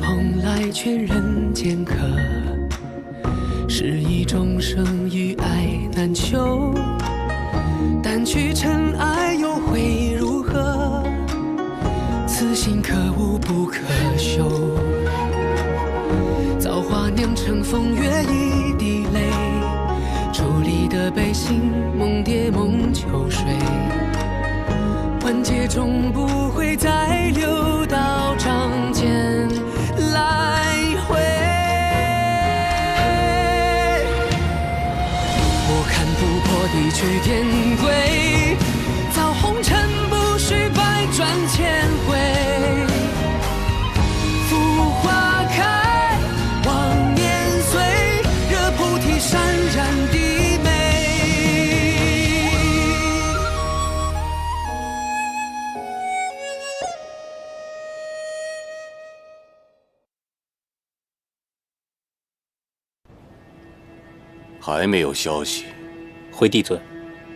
蓬莱劝人间客，是一种生与爱难求。掸去尘埃又会如何？此心可无不可休。造化酿成风月一滴泪，伫立的悲心梦蝶梦秋水。万劫终不会再流到掌间来回。我看不破地去天归，造红尘不须百转千回。浮花开，望年岁，惹菩提潸然低眉。还没有消息。回帝尊，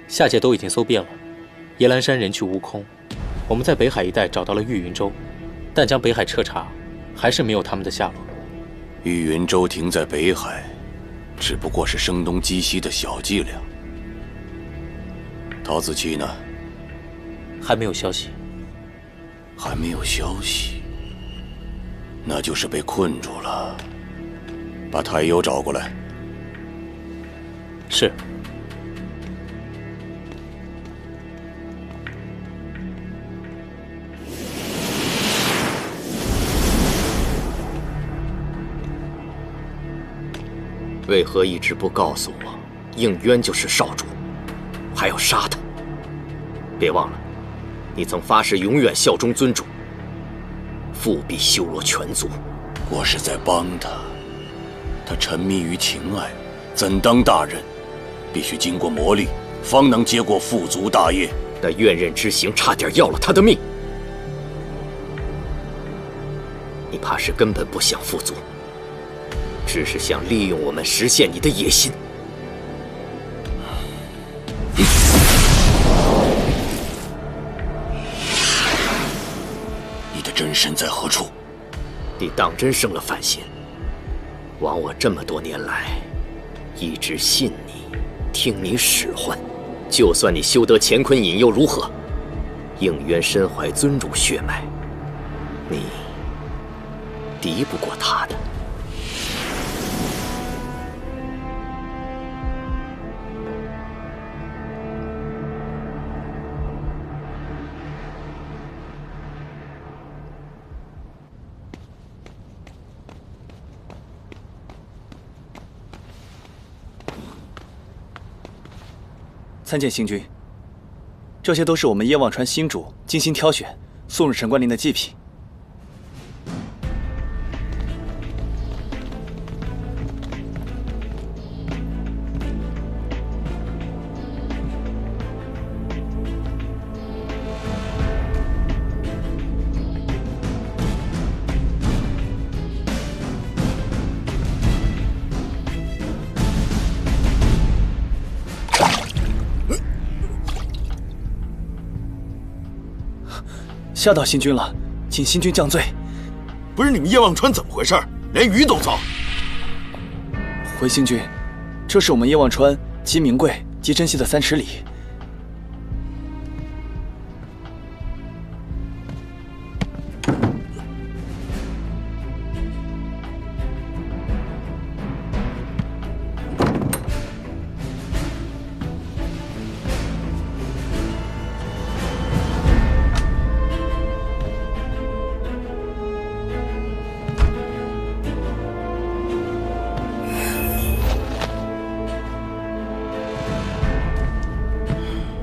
下界都已经搜遍了，夜兰山人去屋空。我们在北海一带找到了玉云州，但将北海彻查，还是没有他们的下落。玉云州停在北海，只不过是声东击西的小伎俩。陶子期呢？还没有消息。还没有消息，那就是被困住了。把太优找过来。是。为何一直不告诉我，应渊就是少主，还要杀他？别忘了，你曾发誓永远效忠尊主，复必修罗全族。我是在帮他，他沉迷于情爱，怎当大人？必须经过磨砺，方能接过父族大业。那怨刃之刑差点要了他的命，你怕是根本不想富足，只是想利用我们实现你的野心。你的真身在何处？你当真生了反心？枉我这么多年来一直信你，听你使唤，就算你修得乾坤引又如何？应渊身怀尊主血脉，你敌不过他的。参见星君，这些都是我们叶望川星主精心挑选，送入神官林的祭品。吓到星君了，请星君降罪。不是你们叶望川怎么回事？连鱼都造。回星君，这是我们叶望川极名贵极珍惜的3尺礼。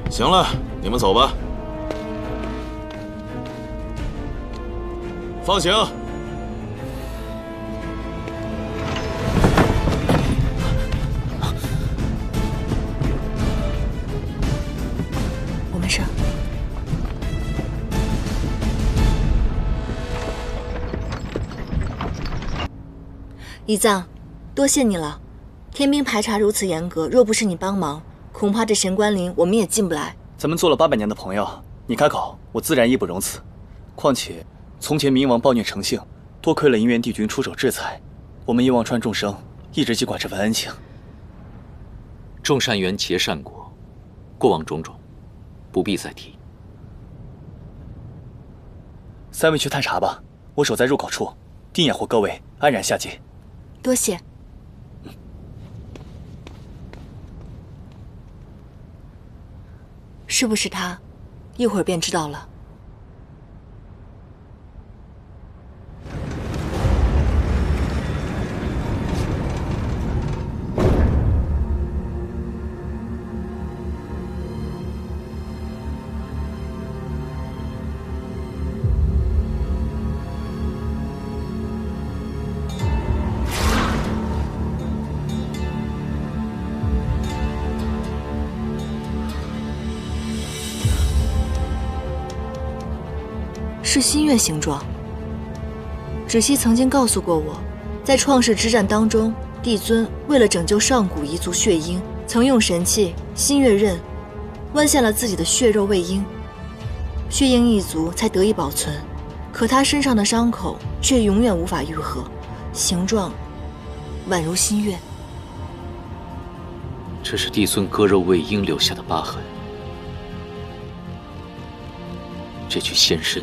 行了，你们走吧。放行。我们上。一藏，多谢你了。天兵排查如此严格，若不是你帮忙，恐怕这神官林我们也进不来。咱们做了800年的朋友，你开口，我自然义不容辞。况且从前冥王暴虐成性，多亏了银元帝君出手制裁，我们叶望川众生一直记挂这份恩情。众善缘结善果，过往种种，不必再提。三位去探查吧，我守在入口处，定掩护各位安然下界。多谢。是不是他？一会儿便知道了。是新月形状。芷溪曾经告诉过我，在创世之战当中，帝尊为了拯救上古彝族血鹰，曾用神器新月刃剜下了自己的血肉喂鹰，血鹰一族才得以保存。可他身上的伤口却永远无法愈合，形状宛如新月。这是帝尊割肉喂鹰留下的疤痕。这具仙身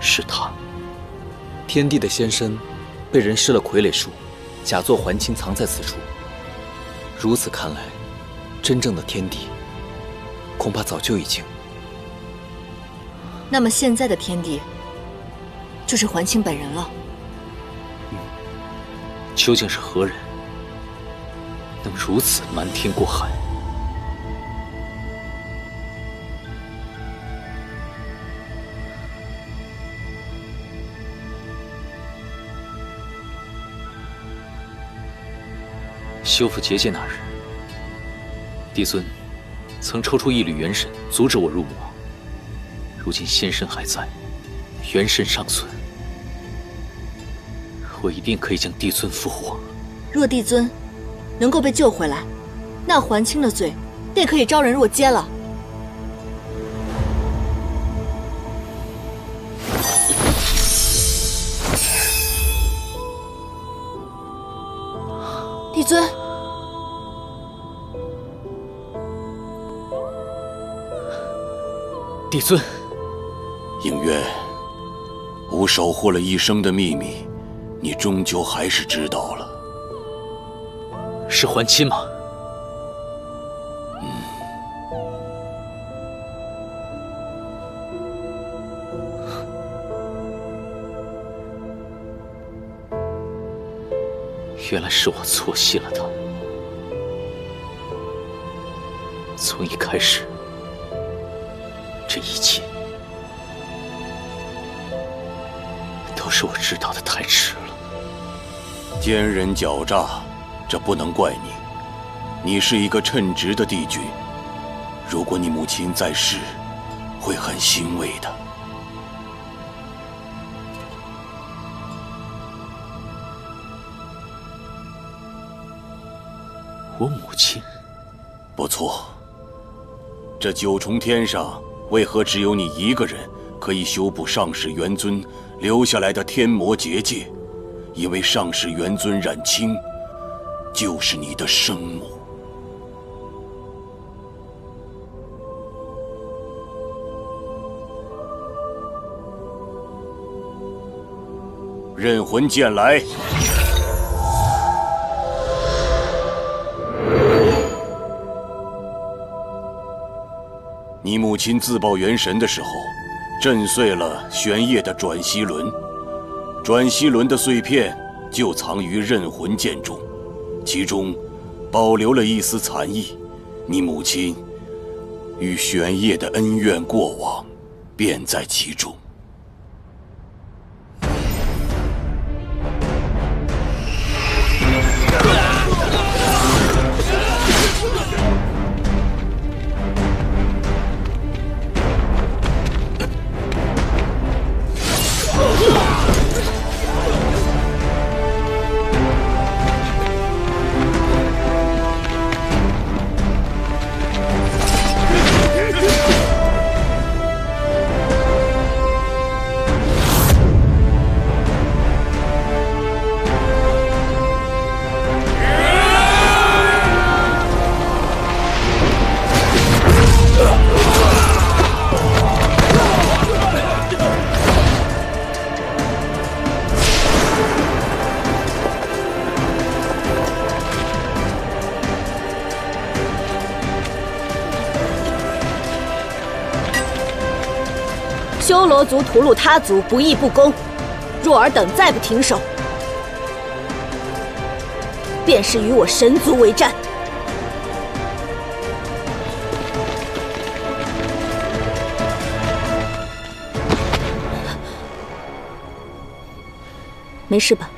是他。天帝的仙身被人施了傀儡术，假作还清藏在此处。如此看来，真正的天帝恐怕早就已经……那么现在的天帝就是还清本人了。究竟是何人，能如此瞒天过海？修复结界那日，帝尊曾抽出一缕元神阻止我入魔。如今仙身还在，元神尚存，我一定可以将帝尊复活。若帝尊能够被救回来，那还清的罪便可以招人若揭了。帝尊，帝尊，影月，吾守护了一生的秘密，你终究还是知道了。是还亲吗？原来是我错信了他。从一开始，这一切都是我知道的太迟了。奸人狡诈，这不能怪你。你是一个称职的帝君，如果你母亲在世，会很欣慰的。我母亲？不错。这九重天上，为何只有你一个人可以修补上世元尊留下来的天魔结界？因为上世元尊冉青，就是你的生母。刃魂剑来！你母亲自爆元神的时候，震碎了玄烨的转息轮，转息轮的碎片就藏于刃魂剑中，其中保留了一丝残意。你母亲与玄烨的恩怨过往，便在其中。修罗族屠戮他族不义不公，若尔等再不停手，便是与我神族为战。没事吧？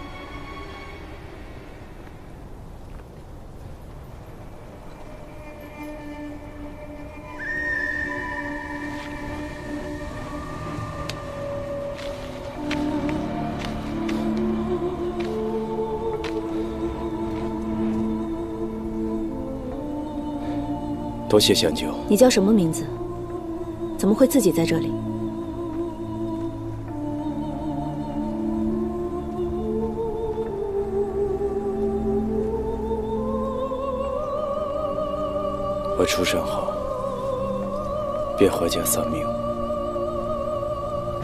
多谢相救。你叫什么名字？怎么会自己在这里？我出生后便阖家丧命，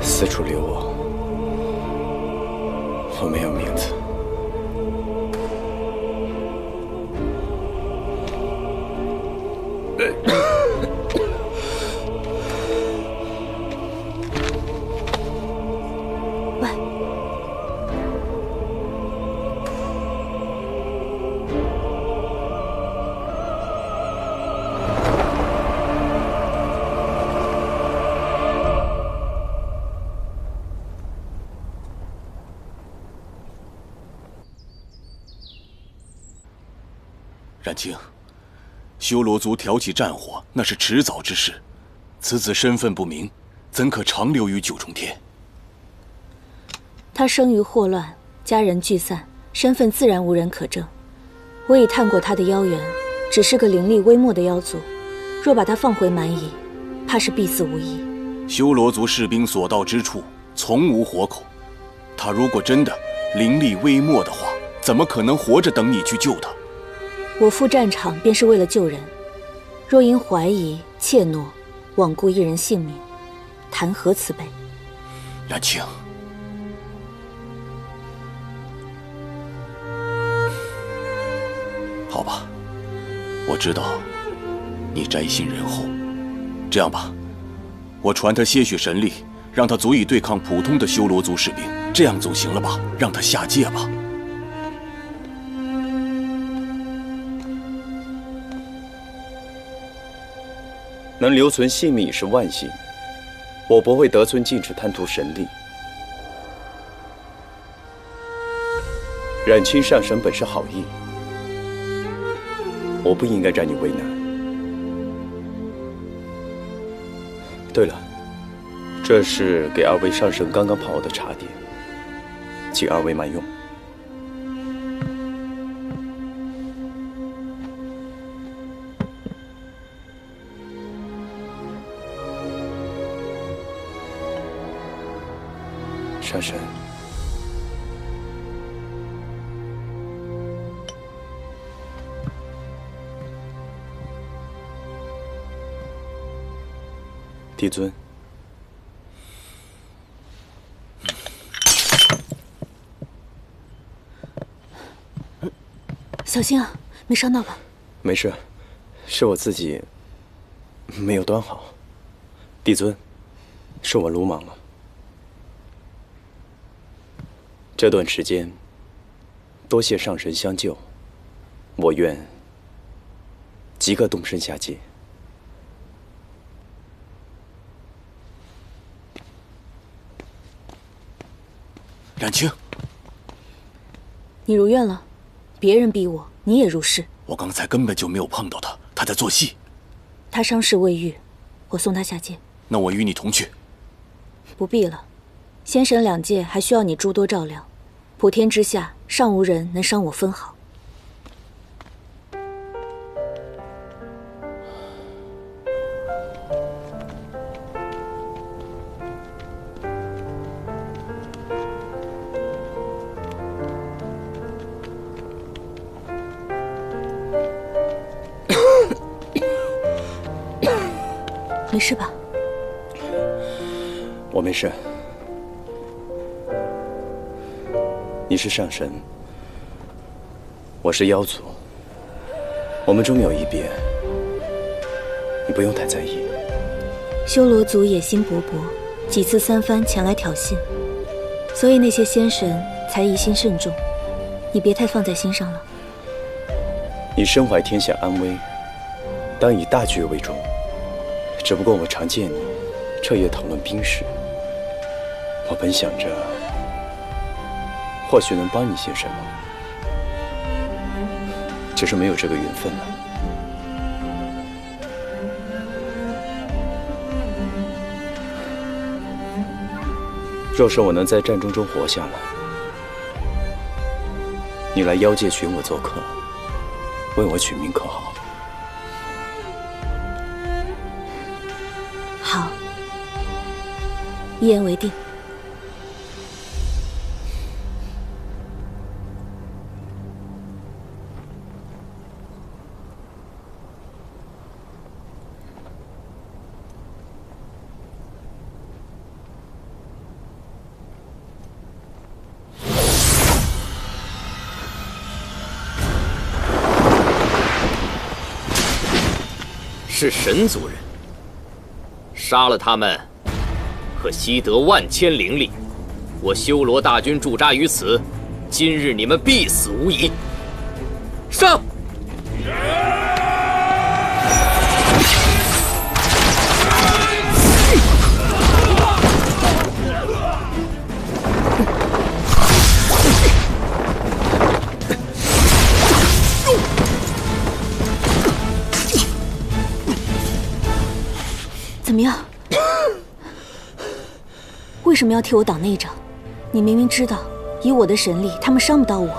四处流亡。我没有名字。喂，冉青，修罗族挑起战火，那是迟早之事。此子身份不明，怎可长留于九重天？他生于祸乱，家人聚散，身份自然无人可证。我已探过他的妖缘，只是个灵力微末的妖族。若把他放回蛮夷，怕是必死无疑。修罗族士兵所到之处，从无活口。他如果真的灵力微末的话，怎么可能活着等你去救他？我赴战场便是为了救人，若因怀疑、怯懦，罔顾一人性命，谈何慈悲？冉青，好吧，我知道你宅心仁厚。这样吧，我传他些许神力，让他足以对抗普通的修罗族士兵，这样总行了吧？让他下界吧。能留存性命已是万幸，我不会得寸进尺贪图神力。冉青上神本是好意，我不应该让你为难。对了，这是给二位上神刚刚泡好的茶点，请二位慢用。上神，帝尊，小心啊，没伤到吧？没事，是我自己没有端好。帝尊，是我鲁莽了。这段时间，多谢上神相救，我愿即刻动身下界。冉青，你如愿了，别人逼我，你也如是。我刚才根本就没有碰到他，他在做戏。他伤势未愈，我送他下界。那我与你同去。不必了，仙神两界还需要你诸多照料。普天之下，尚无人能伤我分毫。没事吧？我没事。你是上神，我是妖族，我们终有一别，你不用太在意。修罗族野心勃勃，几次三番前来挑衅，所以那些仙神才疑心甚重。你别太放在心上了。你身怀天下安危，当以大局为重。只不过我常见你彻夜讨论兵事，我本想着或许能帮你些什么，只是没有这个缘分了。若是我能在战争中活下来，你来妖界寻我做客，为我取名可好？好，一言为定。是神族人，杀了他们，可悉得万千灵力。我修罗大军驻扎于此，今日你们必死无疑。上！怎么样？为什么要替我挡那一掌？你明明知道，以我的神力，他们伤不到我。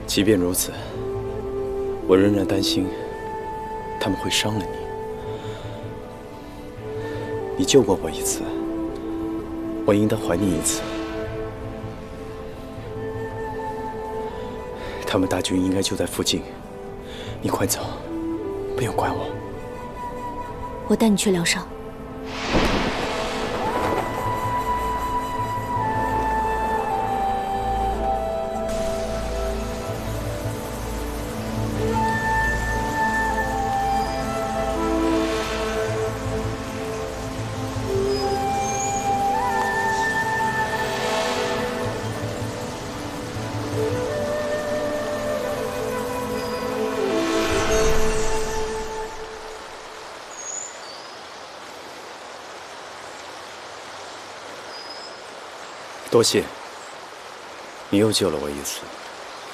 即便如此，我仍然担心他们会伤了你。你救过我一次，我应当还你一次。他们大军应该就在附近，你快走，不用管我。我带你去疗伤。多谢，你又救了我一次。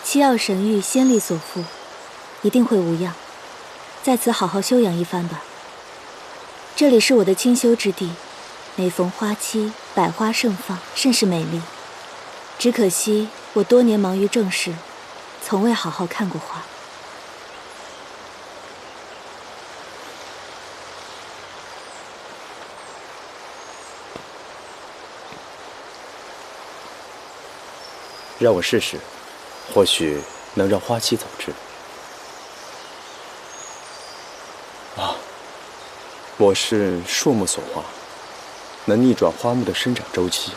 七曜神域仙力所附，一定会无恙。在此好好休养一番吧。这里是我的清修之地，每逢花期，百花盛放，甚是美丽。只可惜我多年忙于政事，从未好好看过花。让我试试，或许能让花期早至。啊，我是树木所化，能逆转花木的生长周期。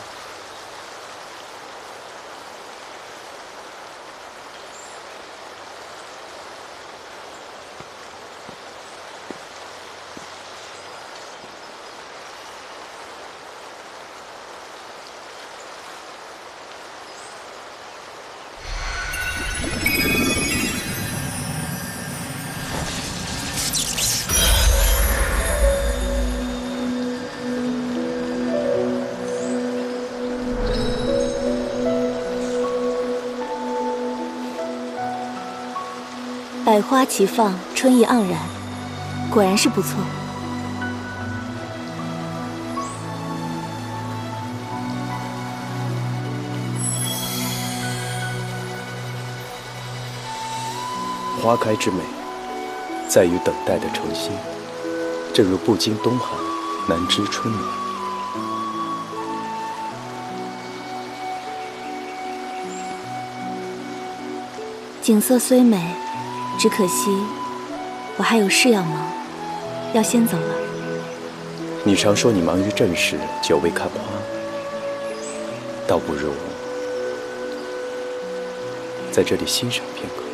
百花齐放，春意盎然，果然是不错。花开之美，在于等待的诚心。正如不经冬寒，难知春暖。景色虽美，只可惜我还有事要忙，要先走了。你常说你忙于政事，久未看花，倒不如在这里欣赏片刻。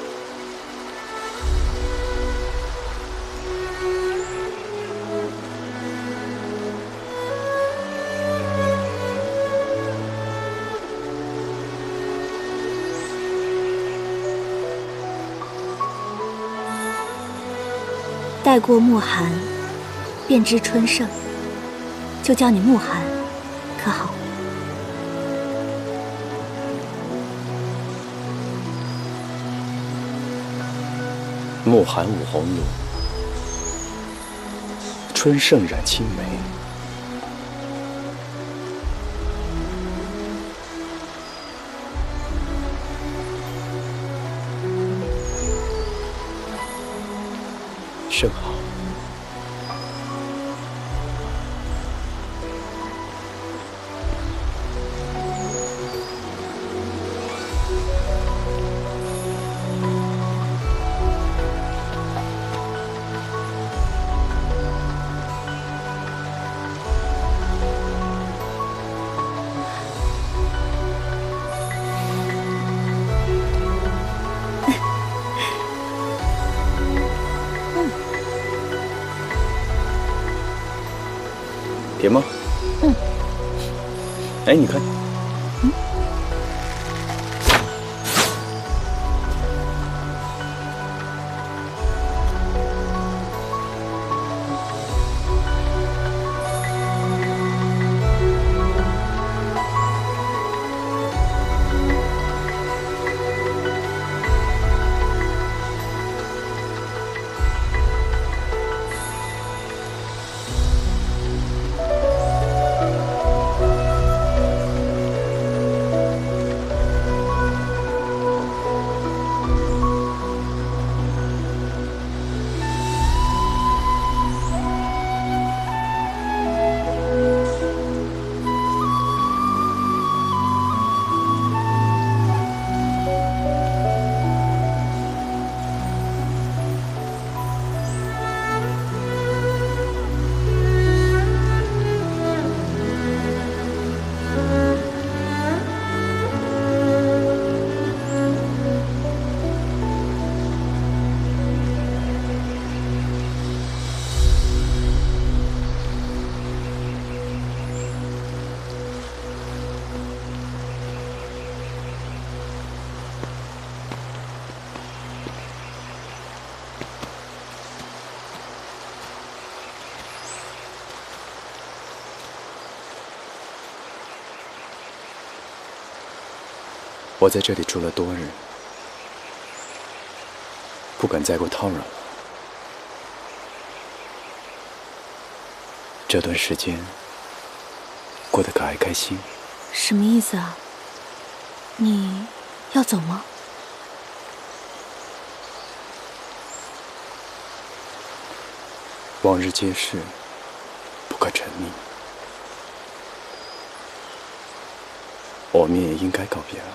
待过暮寒，便知春盛，就叫你慕寒，可好？暮寒舞红炉，春盛染青梅。甚好。甜吗？哎，你看。我在这里住了多日，不敢再过叨扰了。这段时间过得可还开心？什么意思啊？你要走吗？往日皆是，不可沉溺。我们也应该告别了。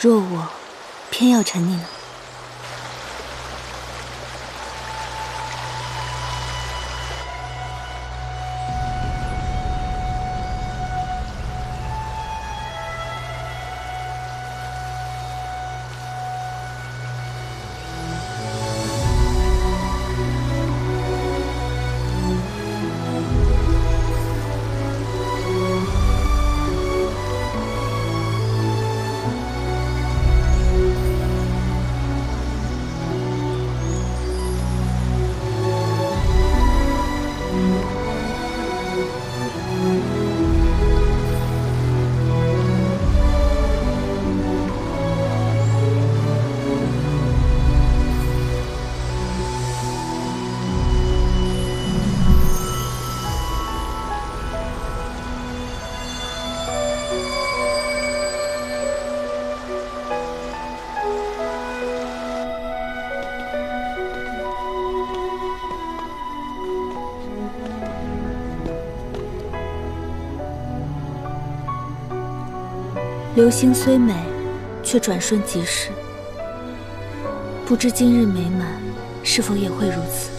若我偏要沉溺呢？流星虽美，却转瞬即逝。不知今日美满，是否也会如此？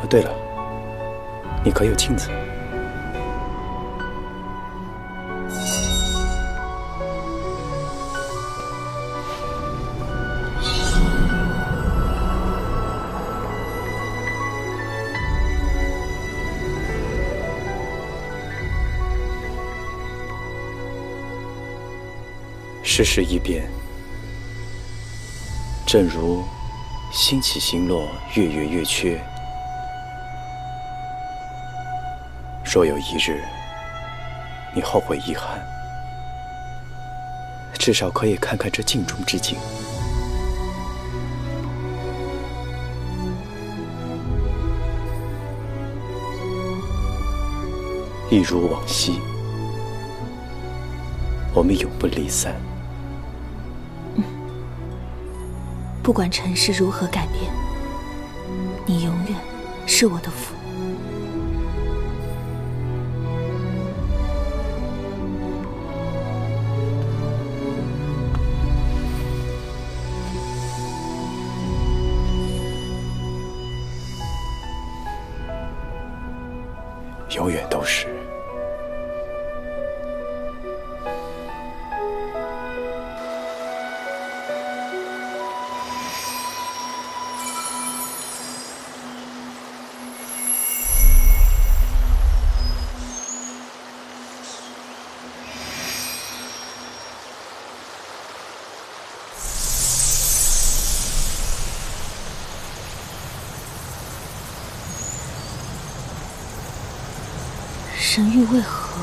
对了，你可有镜子？世事易变，正如星起星落，月圆月缺。若有一日你后悔遗憾，至少可以看看这镜中之景，一如往昔，我们永不离散。不管尘世如何改变，你永远是我的父。永远都是。神域为何？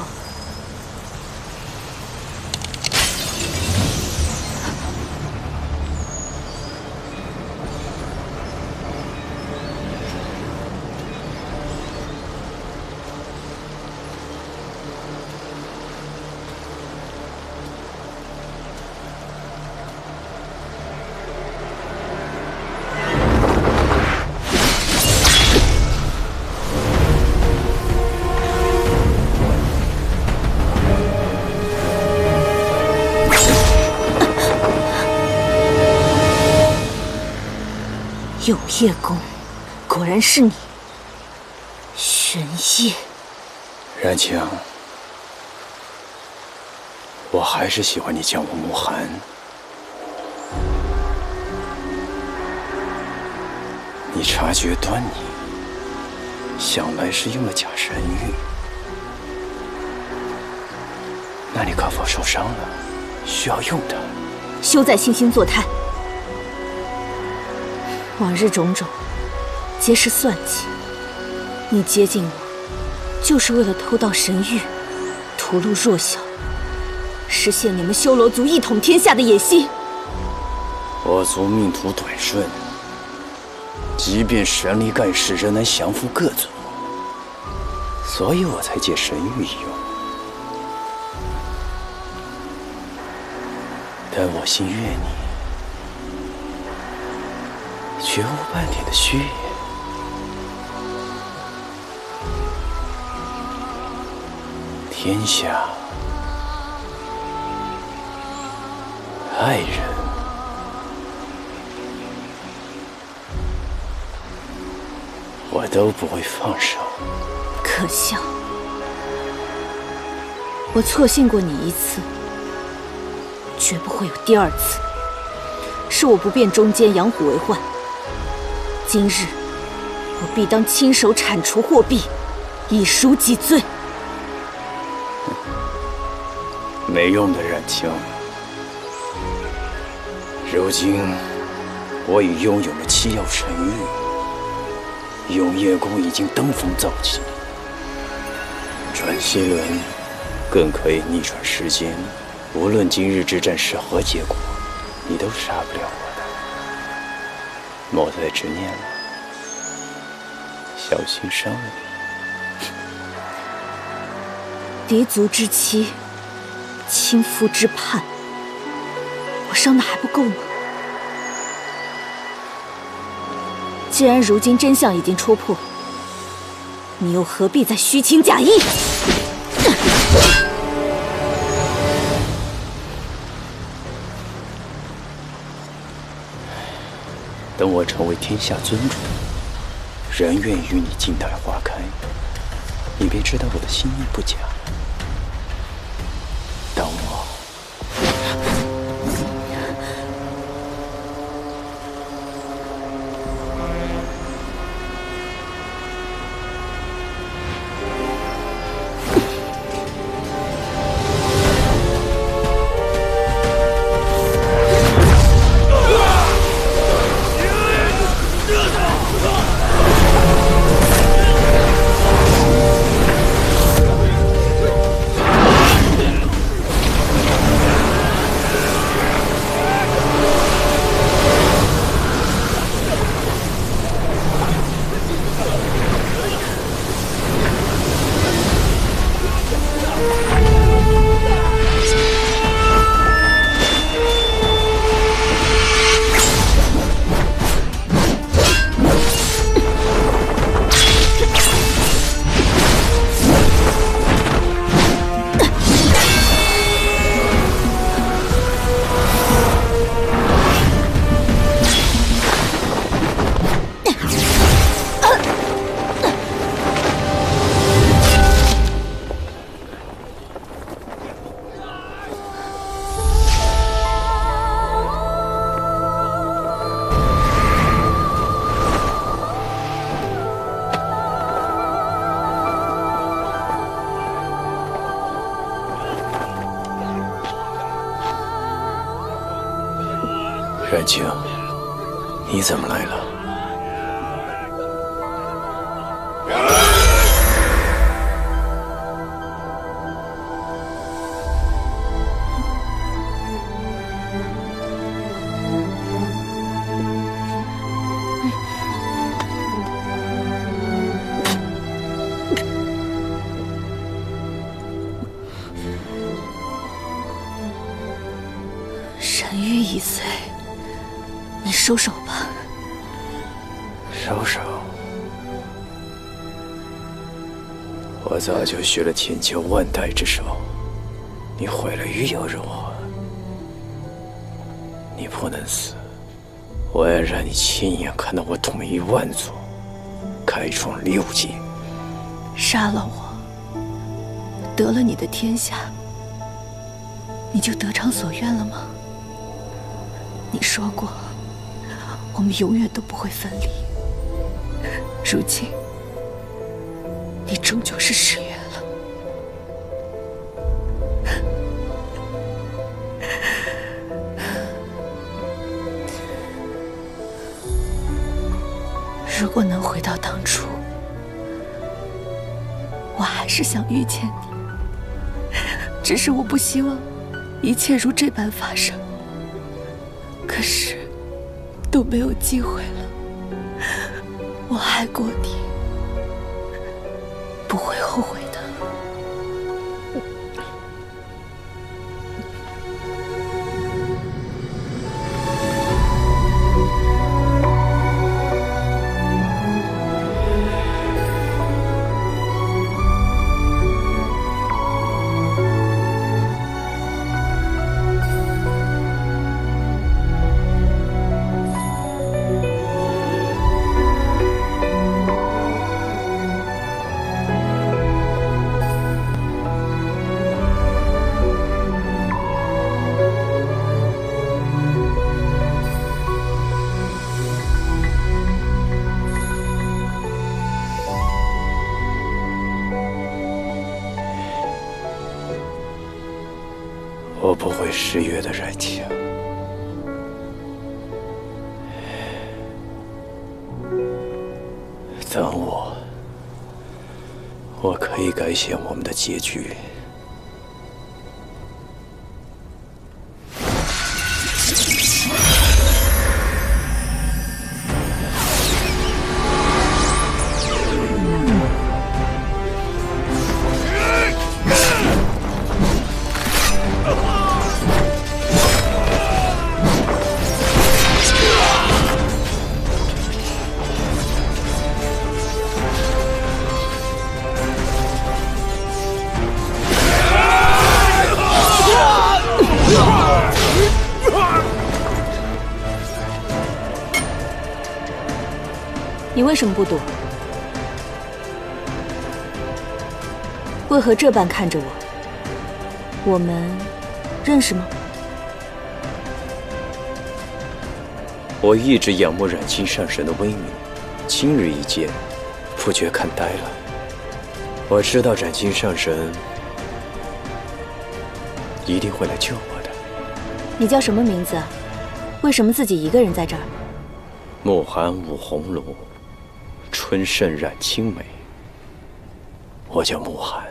有夜宫，果然是你，玄烨。然清，我还是喜欢你叫我慕寒。你察觉端倪，想来是用了假神玉。那你可否受伤了？需要用它？休在惺惺作态。往日种种，皆是算计。你接近我，就是为了偷盗神玉，屠戮弱小，实现你们修罗族一统天下的野心。我族命途短顺，即便神力盖世，仍能降服各族，所以我才借神玉一用。但我心悦你，绝无半点的虚言。天下爱人，我都不会放手。可笑！我错信过你一次，绝不会有第二次。是我不辨忠奸，养虎为患。今日我必当亲手铲除祸弊，以赎己罪。没用的冉清，如今我已拥有了七曜神域，永夜宫已经登峰造极，转息轮更可以逆转时间。无论今日之战是何结果，你都杀不了我的。莫再执念了，小心伤了你。敌族之妻，亲夫之叛，我伤的还不够吗？既然如今真相已经戳破，你又何必再虚情假意？等我成为天下尊主，人愿与你静待花开，你便知道我的心意不假。等我。冉青，你怎么来了？神域已碎，你收手吧。收手。我早就学了千秋万代之手，你毁了鱼又如何？你不能死，我要让你亲眼看到我统一万族，开创6界。杀了我，得了你的天下，你就得偿所愿了吗？你说过，我们永远都不会分离。如今，你终究是失约了。如果能回到当初，我还是想遇见你，只是我不希望一切如这般发生。可是都没有机会了。我爱过你，不会后悔的。我不会失约的，冉青。等我可以改写我们的结局。你为什么不躲？为何这般看着我？我们认识吗？我一直仰慕冉青上神的威名，今日一见，不觉看呆了。我知道冉青上神一定会来救我的。你叫什么名字啊？为什么自己一个人在这儿？慕寒舞红炉，春盛染青梅。我叫慕寒。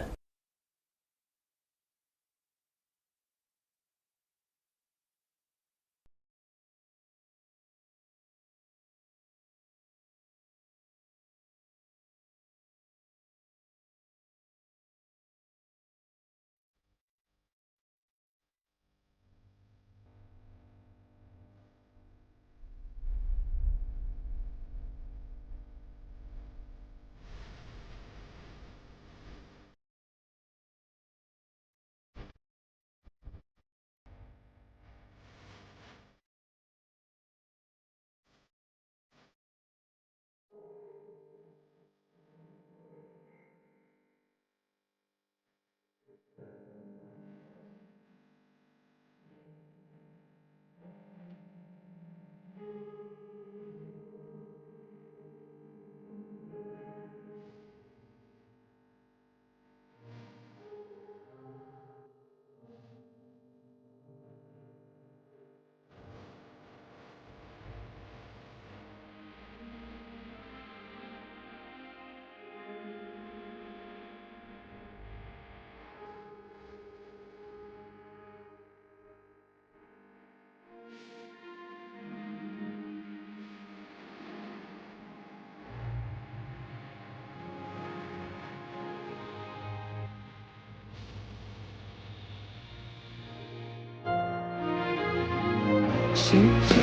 心间。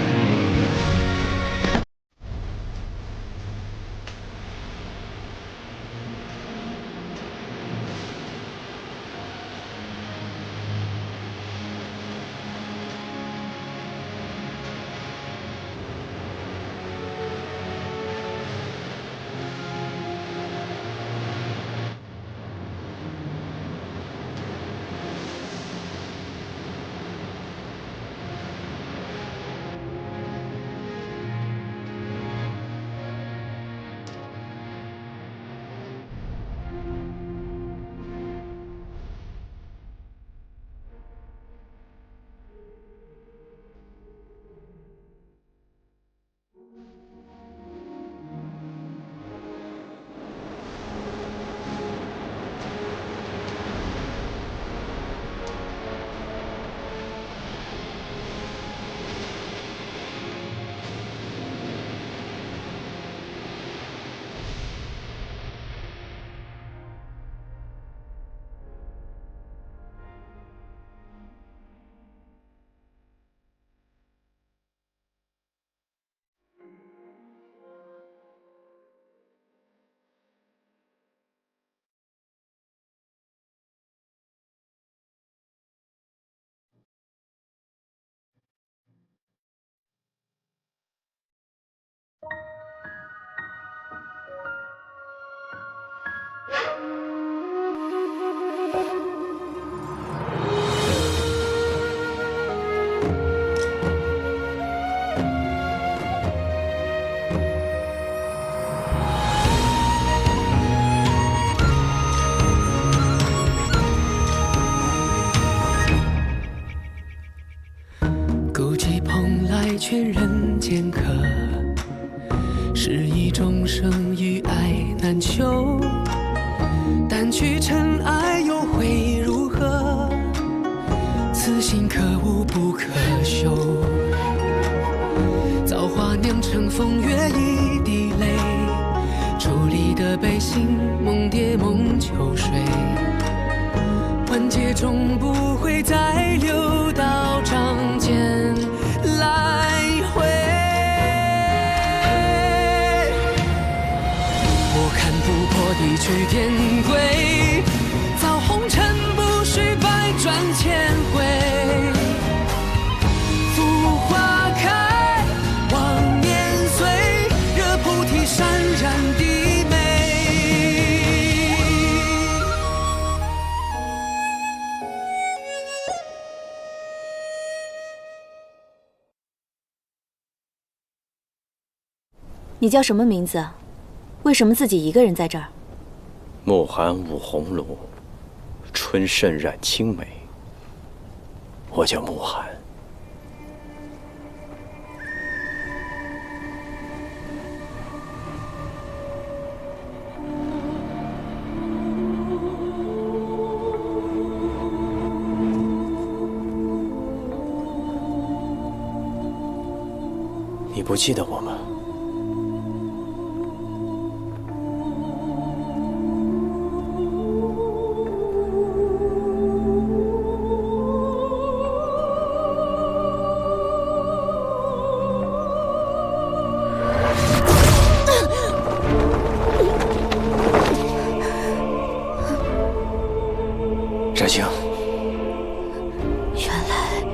劝人间客，是以众生与爱难求。但去尘埃又会如何？此心可无不可修。造化酿成风月一滴泪，伫立的悲心梦蝶梦秋水。万劫终不会再流到掌间来回。我看不破地去天归，造红尘不须百转千回。浮花开，望年岁，惹菩提潸然的美。你叫什么名字？为什么自己一个人在这儿？暮寒舞红炉，春盛染青梅。我叫暮寒。你不记得我吗？热青，原来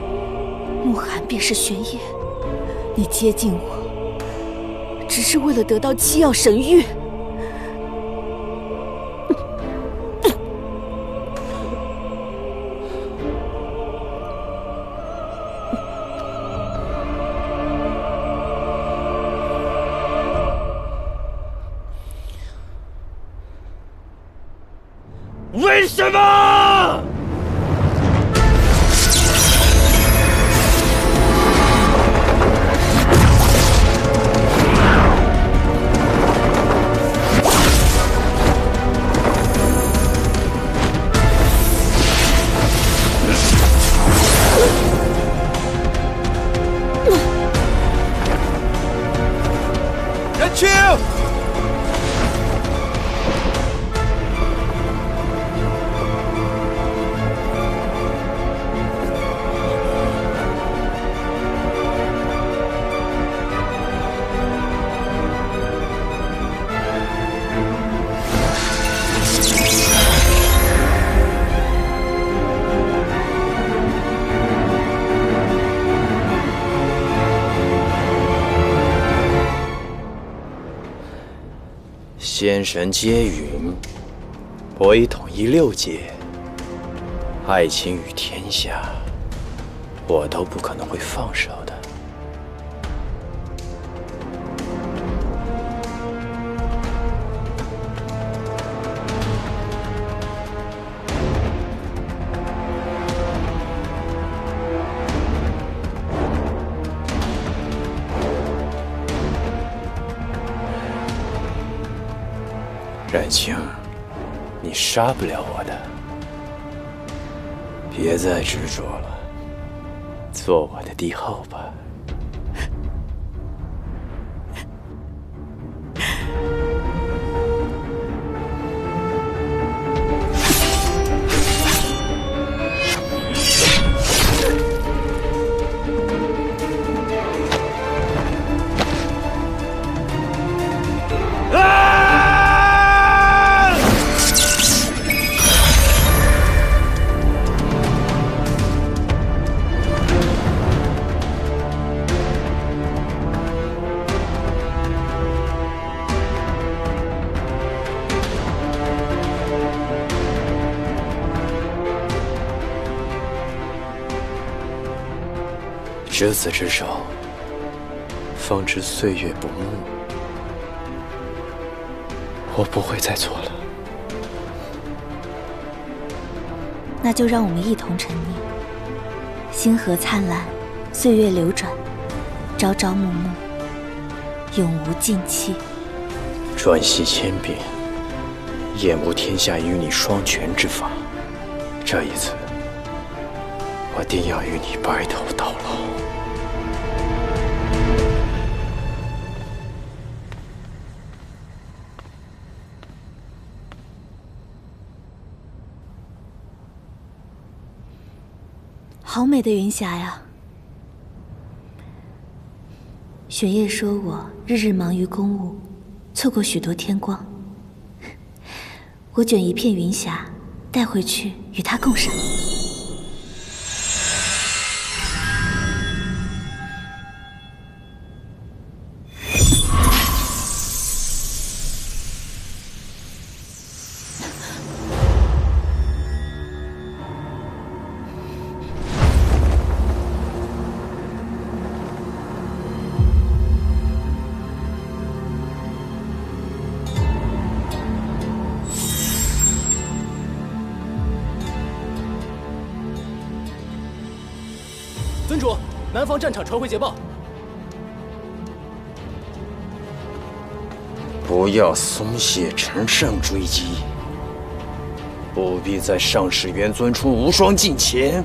慕寒便是玄烨，你接近我，只是为了得到七曜神玉。为什么？任青！啊！仙神皆允，我已统一6界，爱情与天下，我都不可能会放手的。冉青，你杀不了我的，别再执着了，做我的帝后吧。执子之手，方知岁月不暮。我不会再错了。那就让我们一同沉溺。星河灿烂，岁月流转，朝朝暮暮，永无尽期。转系千变，厌恶天下与你双全之法。这一次，我定要与你白头到老。好美的云霞呀！雪夜说我日日忙于公务，错过许多天光。我卷一片云霞，带回去与他共赏。尊主，南方战场传回捷报。不要松懈乘胜追击，不必在上世元尊出无双镜前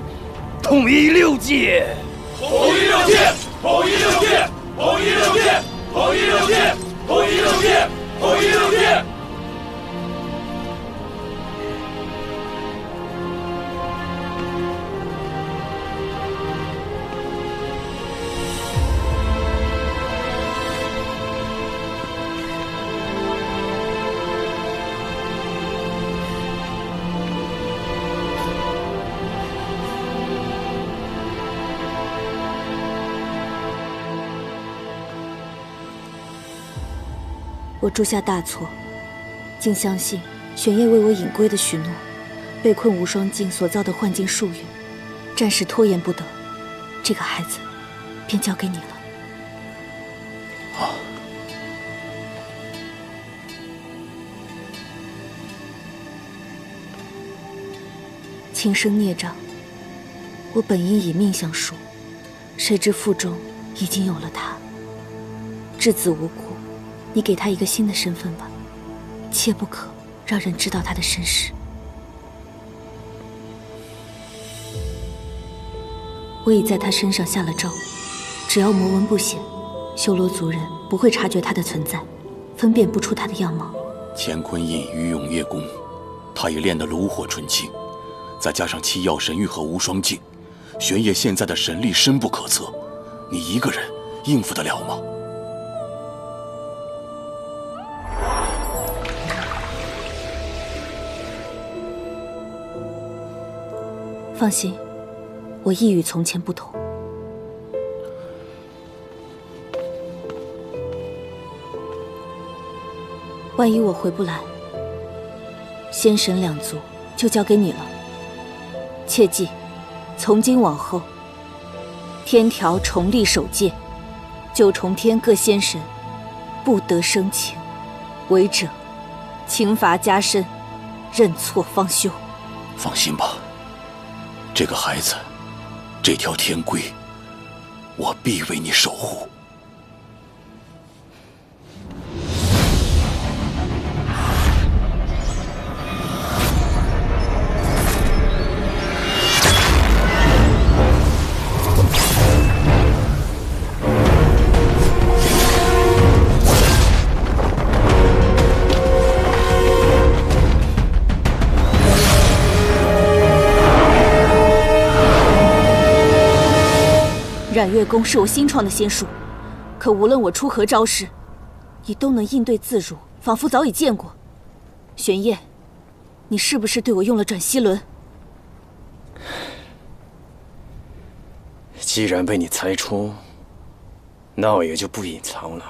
统一6界。统一6界！统一6界！统一6界！统一6界！统一6界！统一6界！我铸下大错，竟相信玄烨为我隐归的许诺，被困无双境所造的幻境数月，暂时拖延不得，这个孩子便交给你了。好。轻生孽障，我本应以命相赎，谁知腹中已经有了他。稚子无辜，你给他一个新的身份吧，切不可让人知道他的身世。我已在他身上下了咒，只要魔纹不显，修罗族人不会察觉他的存在，分辨不出他的样貌。乾坤印与永夜功，他已练得炉火纯青，再加上七曜神域和无双镜，玄烨现在的神力深不可测，你一个人应付得了吗？放心，我亦与从前不同。万一我回不来，仙神两族就交给你了。切记，从今往后，天条重立守戒，9重天各仙神不得生情，违者刑罚加深，认错方休。放心吧，这个孩子，这条天规，我必为你守护。染月功是我新创的仙术，可无论我出何招式，你都能应对自如，仿佛早已见过。玄烨，你是不是对我用了转息轮？既然被你猜出，那我也就不隐藏了。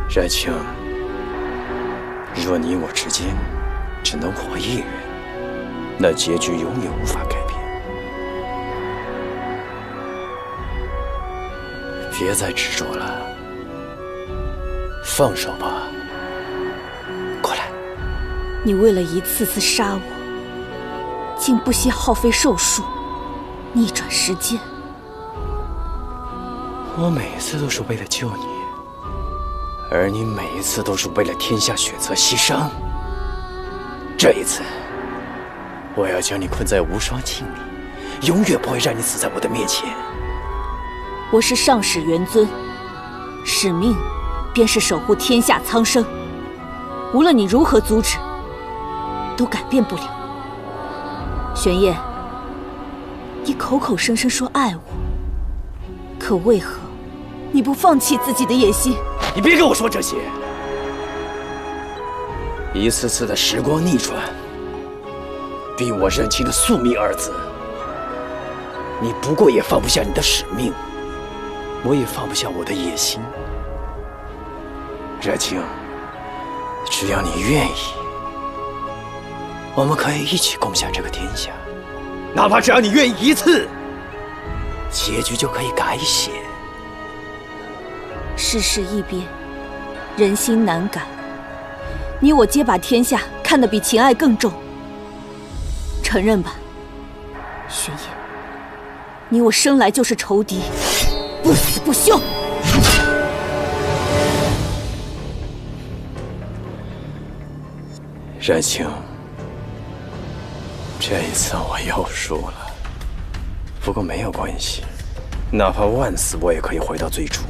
冉青，若你我之间只能活一人，那结局永远无法改变。别再执着了，放手吧。过来。你为了一次次杀我，竟不惜耗费寿数，逆转时间。我每次都是为了救你，而你每一次都是为了天下选择牺牲。这一次，我要将你困在无双境里，永远不会让你死在我的面前。我是上使元尊，使命便是守护天下苍生。无论你如何阻止，都改变不了。玄烨，你口口声声说爱我，可为何你不放弃自己的野心？你别跟我说这些！一次次的时光逆转，逼我认清了宿命二字。你不过也放不下你的使命，我也放不下我的野心。冉青，只要你愿意，我们可以一起攻下这个天下。哪怕只要你愿意一次，结局就可以改写。世事易变，人心难改。你我皆把天下看得比情爱更重。承认吧，玄烨，你我生来就是仇敌，不死不休。冉青，这一次我又输了，不过没有关系，哪怕万死，我也可以回到最初。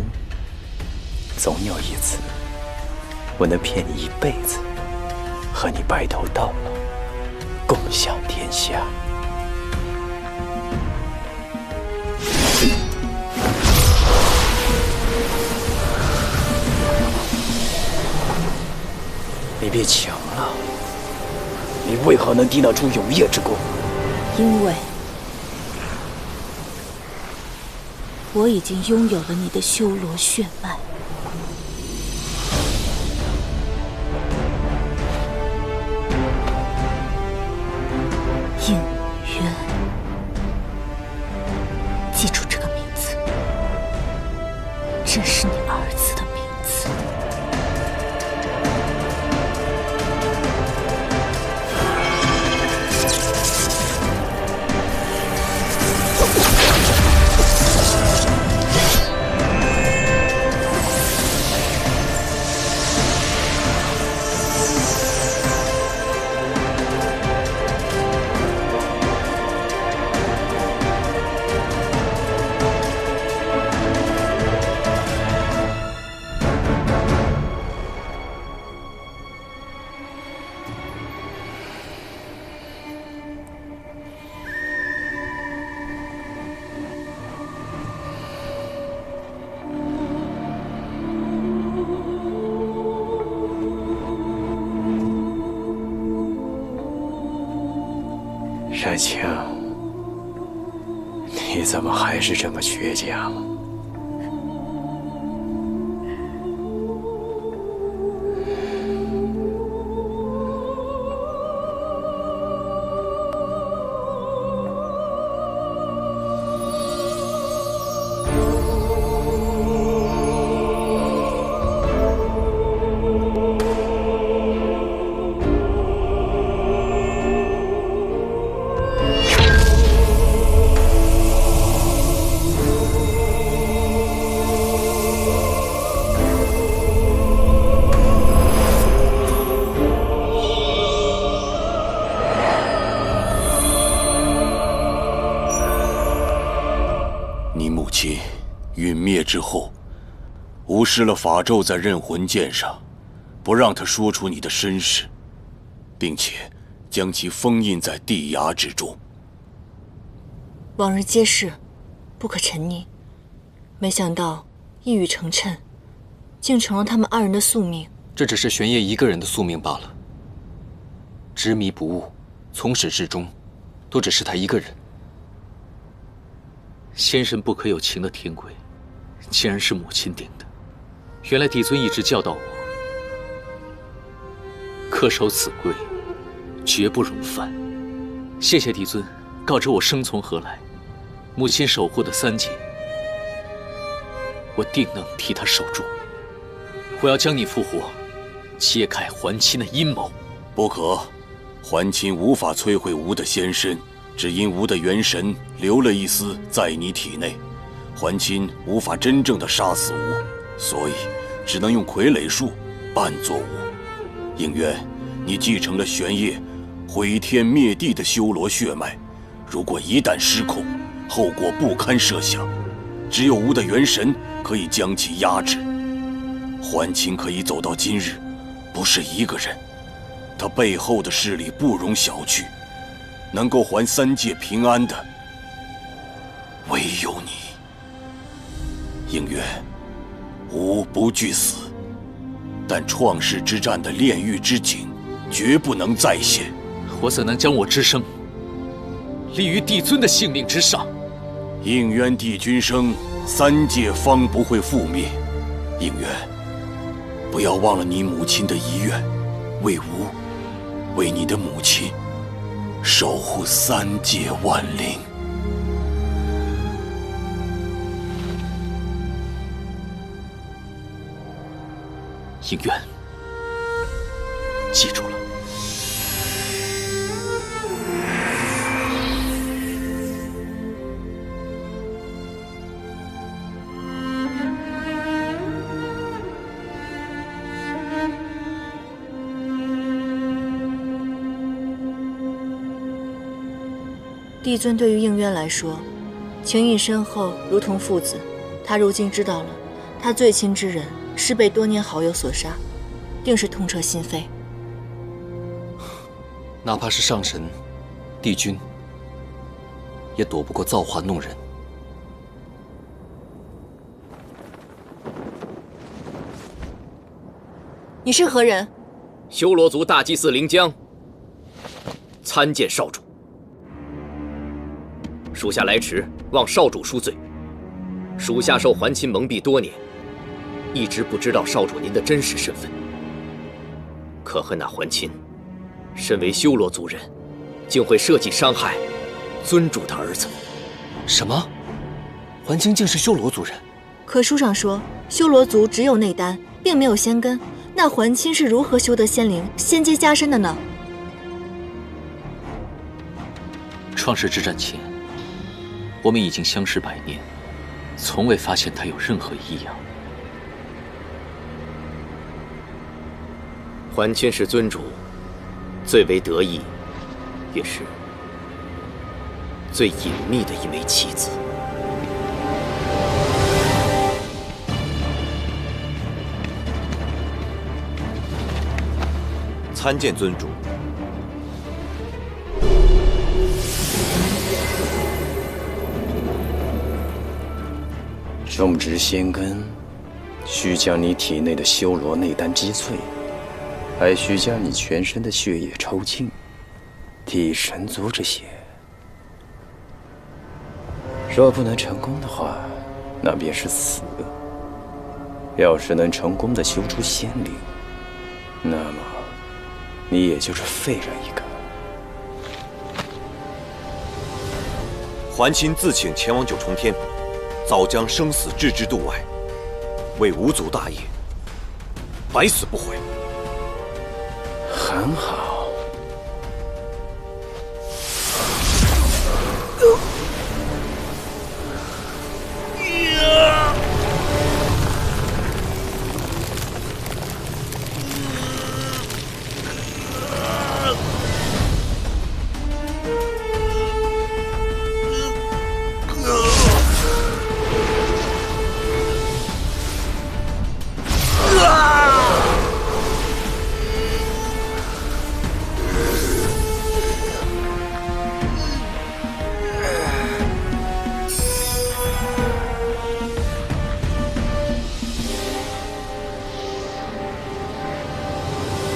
总有一次，我能骗你一辈子，和你白头到老，共享天下。你别强了，你为何能抵挡住永夜之功？因为我已经拥有了你的修罗血脉。应渊，记住这个名字，这是你儿子的名字。战强，你怎么还是这么倔强？陨灭之后，无视了法咒在刃魂剑上，不让他说出你的身世，并且将其封印在地崖之中。往日皆是，不可沉溺。没想到一语成谶，竟成了他们二人的宿命。这只是玄烨一个人的宿命罢了。执迷不悟，从始至终，都只是他一个人。先神不可有情的天规，竟然是母亲定的。原来帝尊一直教导我，恪守此规，绝不容犯。谢谢帝尊告知我生从何来，母亲守护的三界，我定能替她守住。我要将你复活，揭开还亲的阴谋。不可，还亲无法摧毁吾的仙身，只因吾的元神留了一丝在你体内，还亲无法真正的杀死吾，所以只能用傀儡术扮作吾。应愿你继承了玄烨毁天灭地的修罗血脉，如果一旦失控，后果不堪设想。只有吾的元神可以将其压制。还亲可以走到今日，不是一个人，他背后的势力不容小觑。能够还三界平安的，唯有你。应愿吾不惧死，但创世之战的炼狱之景绝不能再现。我怎能将我之生立于帝尊的性命之上？应愿帝君生，三界方不会覆灭。应愿不要忘了你母亲的遗愿，为吾，为你的母亲，守护三界万灵。应愿记住了。帝尊对于应渊来说，情谊深厚，如同父子。他如今知道了，他最亲之人是被多年好友所杀，定是痛彻心扉。哪怕是上神、帝君，也躲不过造化弄人。你是何人？修罗族大祭司灵江，参见少主。属下来迟，望少主恕罪。属下受还亲蒙蔽多年，一直不知道少主您的真实身份。可恨那还亲，身为修罗族人，竟会设计伤害尊主的儿子。什么？还亲竟是修罗族人？可书上说，修罗族只有内丹，并没有仙根。那还亲是如何修得仙灵、仙阶加身的呢？创世之战前，我们已经相识100年，从未发现他有任何异样。还亲是尊主最为得意，也是最隐秘的一枚棋子。参见尊主。种植仙根，需将你体内的修罗内丹击碎，还需将你全身的血液抽净。替神族之血，若不能成功的话，那便是死。要是能成功的修出仙灵，那么你也就是废人一个。桓钦自请前往九重天，早将生死置之度外，为无族大业，百死不悔。很好。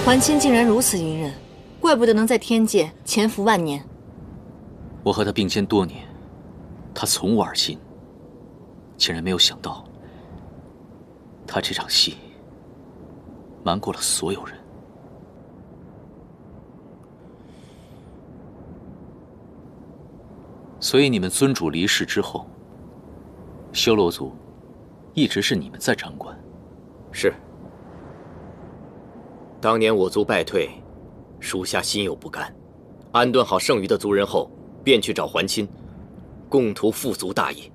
桓钦竟然如此隐忍，怪不得能在天界潜伏万年。我和他并肩多年，他从我而亲，竟然没有想到，他这场戏瞒过了所有人。所以你们尊主离世之后，修罗族一直是你们在掌管。是。当年我族败退，属下心有不甘，安顿好剩余的族人后，便去找桓钦，共图复族大业。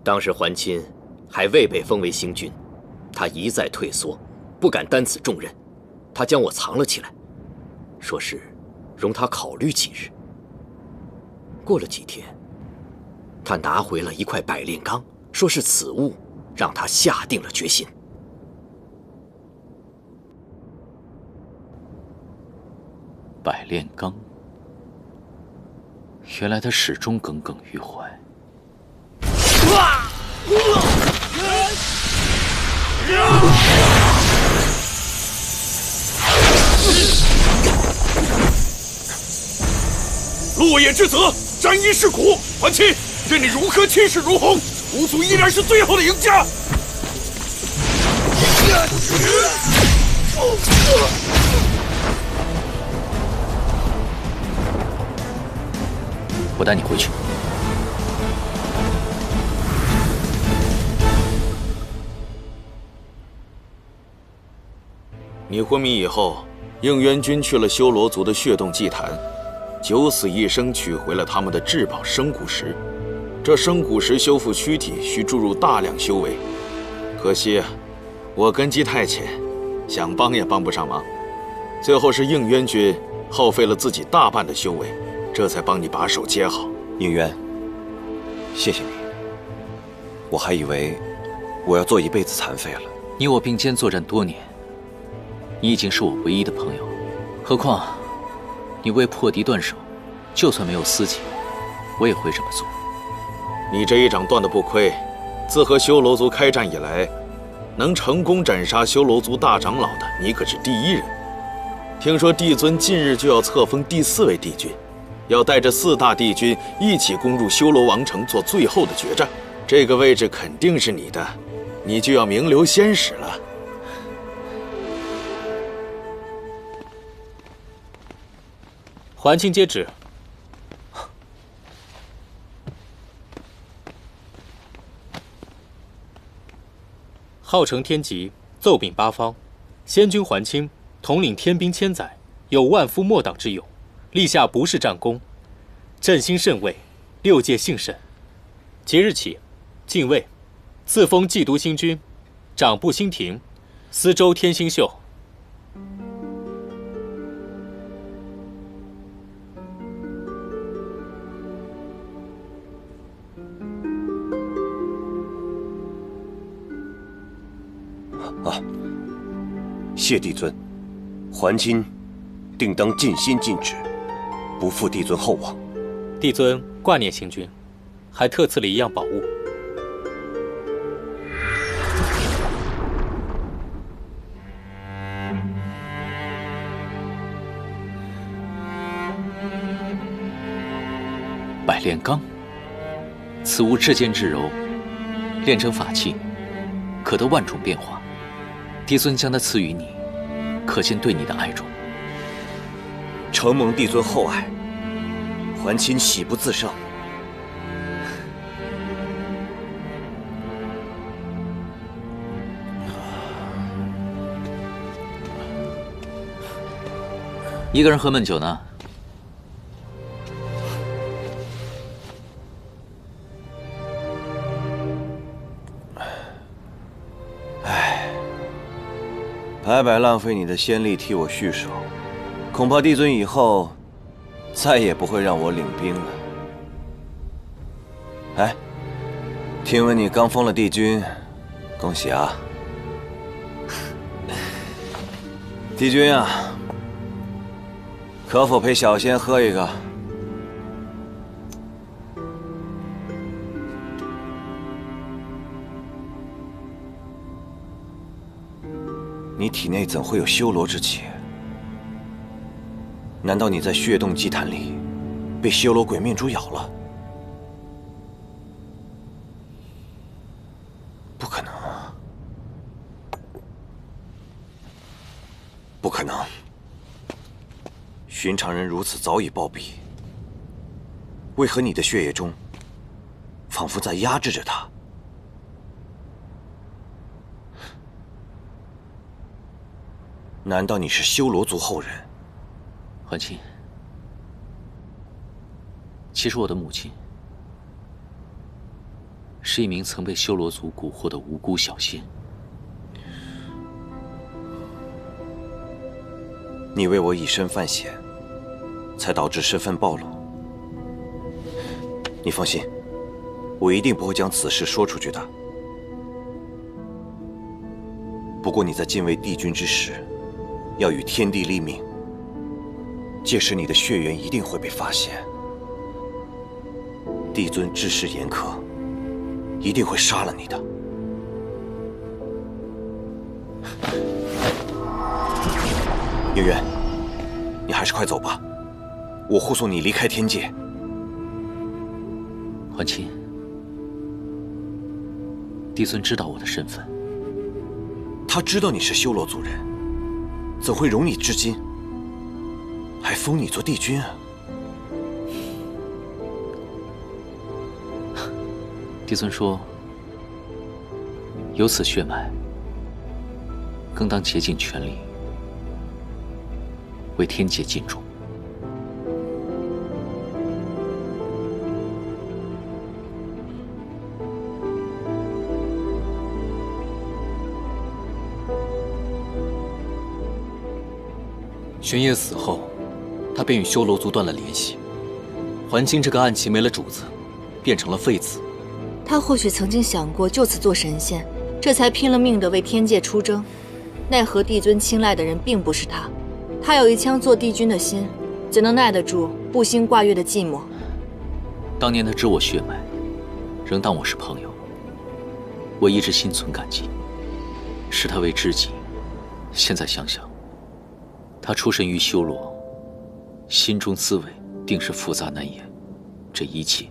当时桓钦还未被封为星君，他一再退缩，不敢担此重任，他将我藏了起来，说是容他考虑几日。过了几天，他拿回了一块百炼钢，说是此物让他下定了决心。百炼钢，原来他始终耿耿于怀。落叶之泽，沾衣是苦。桓钦，任你如何气势如虹，无族依然是最后的赢家。我带你回去。你昏迷以后，应元君去了修罗族的血洞祭坛，九死一生取回了他们的至宝生骨石。这生骨石修复躯体需注入大量修为，可惜啊，我根基太浅，想帮也帮不上忙。最后是应元君耗费了自己大半的修为，这才帮你把手接好。应渊，谢谢你。我还以为我要做一辈子残废了。你我并肩作战多年，你已经是我唯一的朋友。何况，你为破敌断手，就算没有私情，我也会这么做。你这一掌断得不亏，自和修罗族开战以来，能成功斩杀修罗族大长老的，你可是第一人。听说帝尊近日就要册封第4位帝君，要带着4大帝君一起攻入修罗王城做最后的决战。这个位置肯定是你的，你就要名留仙史了。桓钦接旨。号承天极，奏禀八方，先君桓钦统领天兵1000载，有万夫莫挡之勇，立下不世战功，振兴甚位，6界幸甚。即日起，进位，赐封祭都星君，掌部星庭，司州天星宿。谢帝尊，桓钦定当尽心尽职，不负帝尊厚望。帝尊挂念星君，还特赐了一样宝物。百炼钢，此物至坚至柔，炼成法器，可得万种变化。帝尊将它赐予你，可见对你的爱重。承蒙帝尊厚爱，还卿喜不自胜。一个人喝闷酒呢？白白浪费你的仙力替我续手，恐怕帝尊以后再也不会让我领兵了。哎，听闻你刚封了帝君，恭喜啊！帝君啊，可否陪小仙喝一个？你体内怎会有修罗之气？难道你在血洞祭坛里被修罗鬼面蛛咬了？不可能，不可能！寻常人如此早已暴毙，为何你的血液中仿佛在压制着他？难道你是修罗族后人？还卿，其实我的母亲是一名曾被修罗族蛊惑的无辜小仙。你为我以身犯险，才导致身份暴露。你放心，我一定不会将此事说出去的。不过你在进位帝君之时，要与天地立命，届时你的血缘一定会被发现。帝尊治世严苛，一定会杀了你的。宁远，你还是快走吧，我护送你离开天界。还卿，帝尊知道我的身份。他知道你是修罗族人，怎会容你至今？还封你做帝君啊！帝尊说，有此血脉，更当竭尽全力为天界尽忠。玄烨死后，他便与修罗族断了联系。还清这个暗器没了主子，变成了废子。他或许曾经想过就此做神仙，这才拼了命的为天界出征。奈何帝尊青睐的人并不是他，他有一腔做帝君的心，怎能耐得住不兴挂月的寂寞？当年他知我血脉，仍当我是朋友，我一直心存感激，视他为知己。现在想想，他出身于修罗，心中滋味定是复杂难言，这一切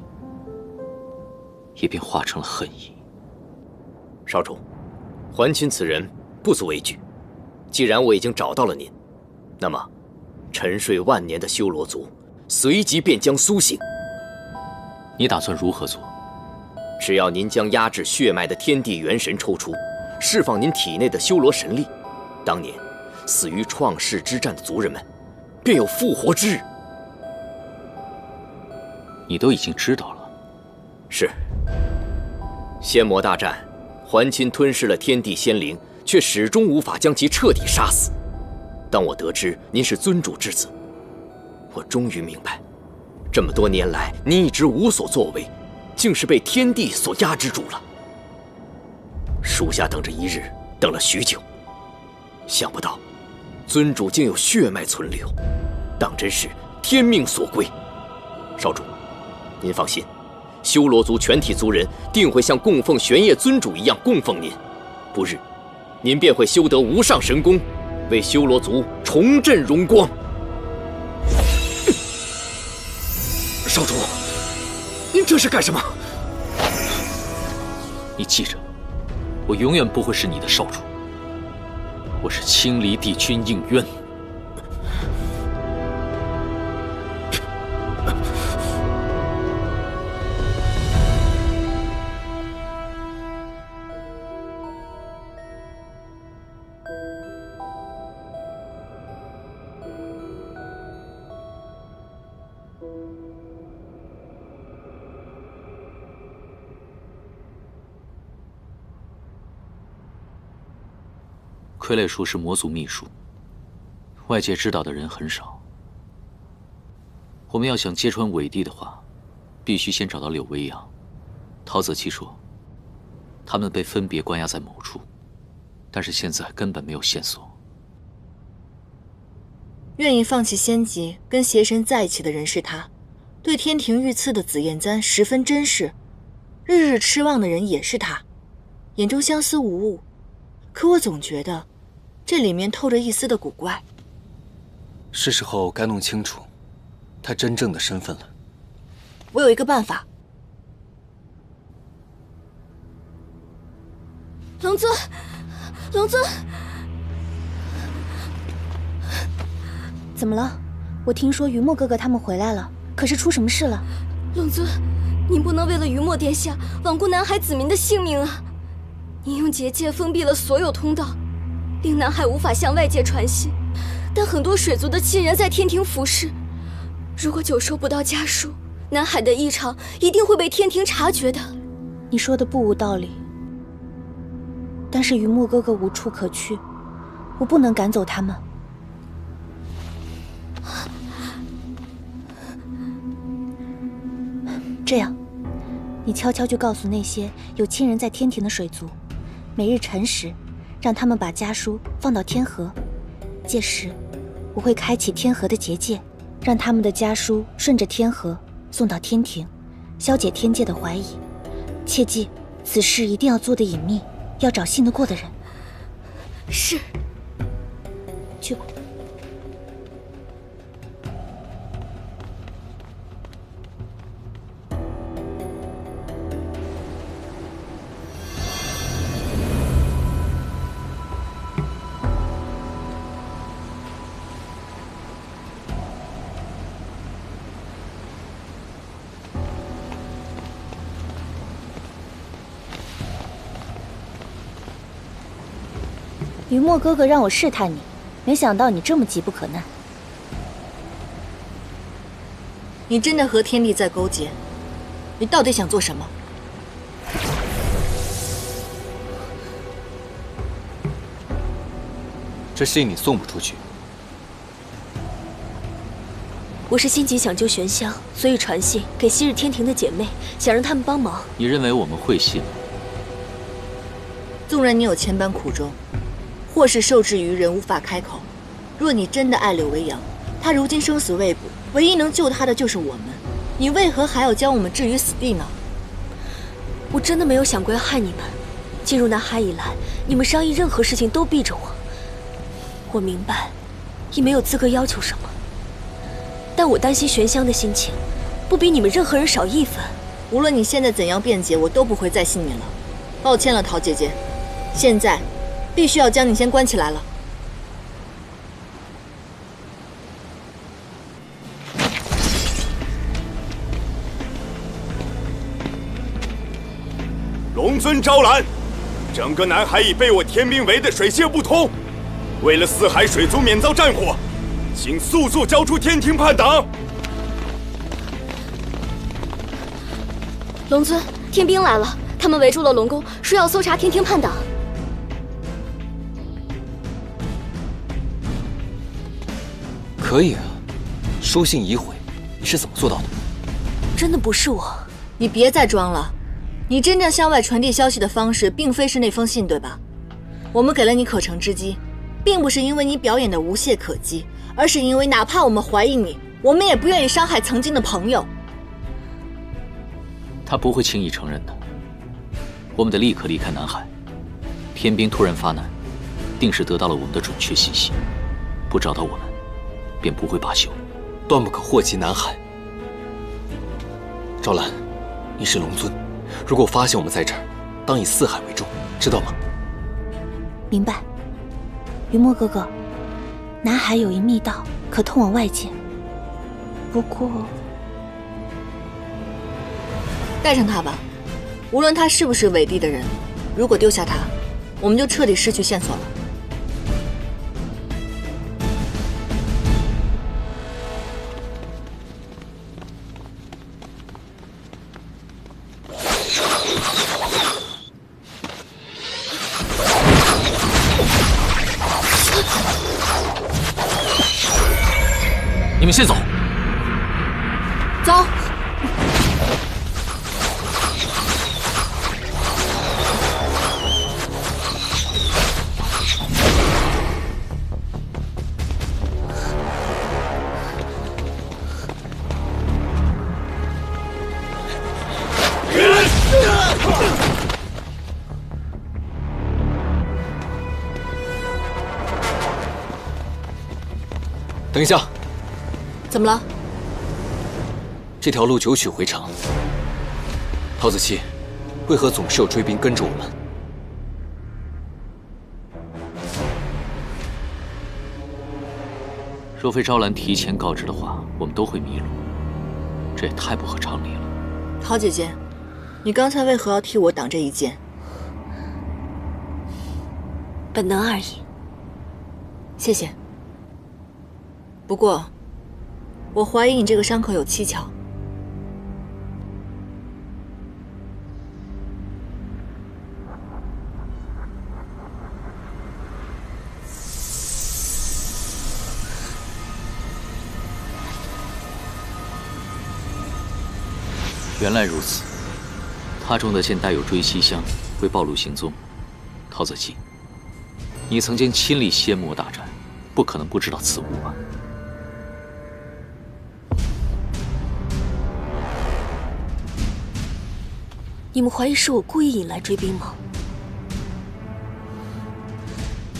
也便化成了恨意。少主，还卿此人不足为惧。既然我已经找到了您，那么沉睡万年的修罗族随即便将苏醒。你打算如何做？只要您将压制血脉的天地元神抽出，释放您体内的修罗神力，当年死于创世之战的族人们便有复活之日。你都已经知道了。是。仙魔大战，还卿吞噬了天地仙灵，却始终无法将其彻底杀死。当我得知您是尊主之子，我终于明白，这么多年来您一直无所作为，竟是被天地所压制住了。属下等这一日等了许久，想不到尊主竟有血脉存留，当真是天命所归。少主，您放心，修罗族全体族人定会像供奉玄烨尊主一样供奉您，不日，您便会修得无上神功，为修罗族重振荣光。少主，您这是干什么？你记着，我永远不会是你的少主。我是青离帝君应渊。傀儡术是魔族秘术，外界知道的人很少。我们要想揭穿伪帝的话，必须先找到柳微阳。陶子期说，他们被分别关押在某处，但是现在根本没有线索。愿意放弃仙籍跟邪神在一起的人是他，对天庭御赐的紫焰簪十分珍视，日日痴望的人也是他，眼中相思无误。可我总觉得这里面透着一丝的古怪。是时候该弄清楚他真正的身份了。我有一个办法。龙尊，龙尊，怎么了？我听说于墨哥哥他们回来了，可是出什么事了？龙尊，您不能为了于墨殿下罔顾南海子民的性命啊！您用结界封闭了所有通道，令南海无法向外界传信，但很多水族的亲人在天庭服侍，如果久收不到家书，南海的异常一定会被天庭察觉的。你说的不无道理，但是于墨哥哥无处可去，我不能赶走他们。这样，你悄悄去告诉那些有亲人在天庭的水族，每日辰时，让他们把家书放到天河。届时，我会开启天河的结界，让他们的家书顺着天河送到天庭，消解天界的怀疑。切记，此事一定要做得隐秘，要找信得过的人。是。去吧。于墨哥哥让我试探你，没想到你这么急不可耐。你真的和天帝在勾结？你到底想做什么？这信你送不出去。我是心急想救玄香，所以传信给昔日天庭的姐妹，想让她们帮忙。你认为我们会信吗？纵然你有千般苦衷，或是受制于人无法开口，若你真的爱柳微阳，他如今生死未卜，唯一能救他的就是我们，你为何还要将我们置于死地呢？我真的没有想过要害你们。进入南海以来，你们商议任何事情都避着我。我明白，亦没有资格要求什么，但我担心玄香的心情，不比你们任何人少一分。无论你现在怎样辩解，我都不会再信你了。抱歉了，陶姐姐，现在必须要将你先关起来了。龙尊招揽，整个南海已被我天兵围得水泄不通。为了四海水族免遭战火，请速速交出天庭叛党。龙尊，天兵来了，他们围住了龙宫，说要搜查天庭叛党。可以啊，书信已毁，你是怎么做到的？真的不是我。你别再装了，你真正向外传递消息的方式，并非是那封信，对吧？我们给了你可乘之机，并不是因为你表演的无懈可击，而是因为哪怕我们怀疑你，我们也不愿意伤害曾经的朋友。他不会轻易承认的。我们得立刻离开南海。天兵突然发难，定是得到了我们的准确信息，不找到我们，便不会罢休。断不可祸及南海。赵兰，你是龙尊，如果发现我们在这儿，当以四海为重，知道吗？明白。云墨哥哥，南海有一密道可通往外界，不过带上他吧，无论他是不是伪帝的人，如果丢下他，我们就彻底失去线索了。你们先走。走。等一下。怎么了？这条路久许回肠。陶子期，为何总是有追兵跟着我们？若非昭兰提前告知的话，我们都会迷路。这也太不合常理了。陶姐姐，你刚才为何要替我挡这一剑？本能而已。谢谢。不过，我怀疑你这个伤口有蹊跷。原来如此，他中的剑带有追息香，会暴露行踪。陶子期，你曾经亲历仙魔大战，不可能不知道此物吧？你们怀疑是我故意引来追兵吗？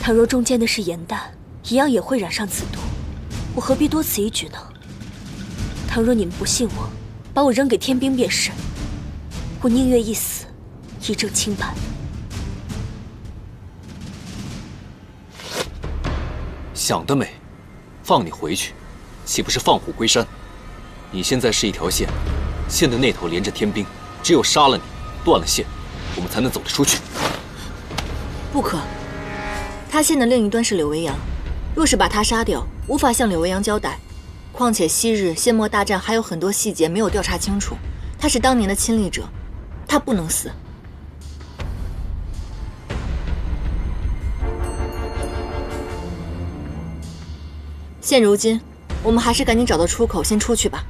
倘若中间的是颜淡，一样也会染上此毒，我何必多此一举呢？倘若你们不信我，把我扔给天兵便是，我宁愿一死，以证清白。想得美，放你回去，岂不是放虎归山？你现在是一条线，线的那头连着天兵，只有杀了你，断了线，我们才能走得出去。不可，他线的另一端是柳维阳，若是把他杀掉，无法向柳维阳交代。况且昔日仙魔大战还有很多细节没有调查清楚，他是当年的亲历者，他不能死。现如今，我们还是赶紧找到出口，先出去吧。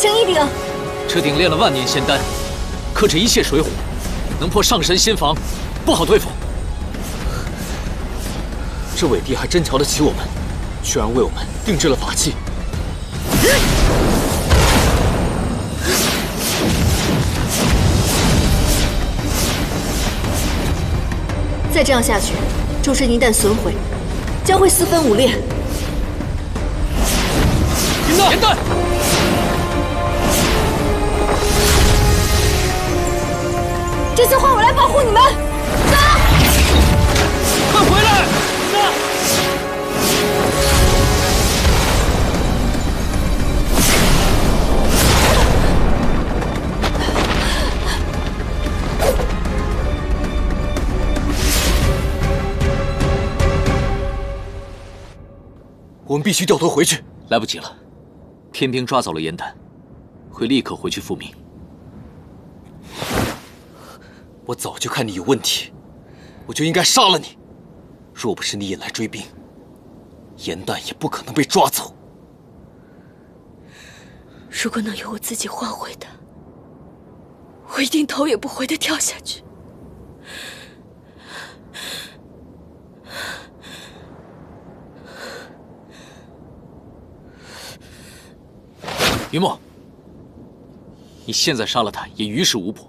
情一鼎，这鼎炼了万年仙丹，克制一切水火，能破上神仙房，不好对付。这伪帝还真瞧得起我们，居然为我们定制了法器。再这样下去，周身一旦损毁，将会四分五裂。严淡，这次换我来保护你们。走，快回来！我们必须掉头回去，来不及了。天兵抓走了严丹，会立刻回去复命。我早就看你有问题，我就应该杀了你。若不是你引来追兵，严旦也不可能被抓走。如果能由我自己换回的，我一定头也不回地跳下去。云墨，你现在杀了他也于事无补。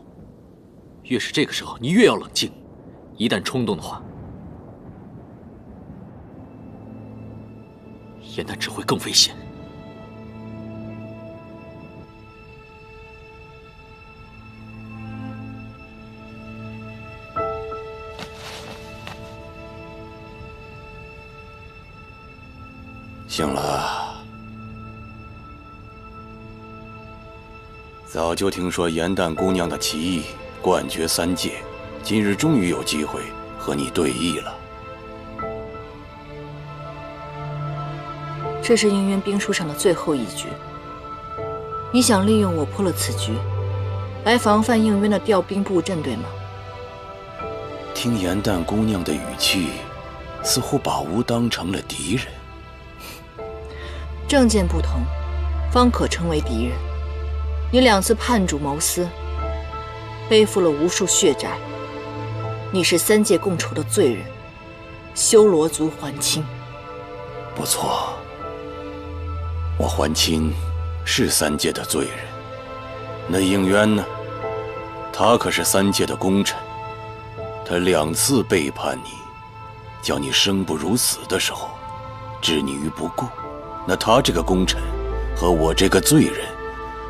越是这个时候，你越要冷静。一旦冲动的话，严旦只会更危险。醒了。早就听说严旦姑娘的棋艺冠绝3界，今日终于有机会和你对弈了。这是应渊兵书上的最后一局。你想利用我破了此局，来防范应渊的调兵布阵，对吗？听严旦姑娘的语气，似乎把吾当成了敌人。政见不同，方可称为敌人。你2次叛主谋私，背负了无数血债。你是3界共仇的罪人，修罗族还清。不错，我还清是3界的罪人。那应渊呢？他可是3界的功臣，他2次背叛你，叫你生不如死的时候，置你于不顾。那他这个功臣和我这个罪人，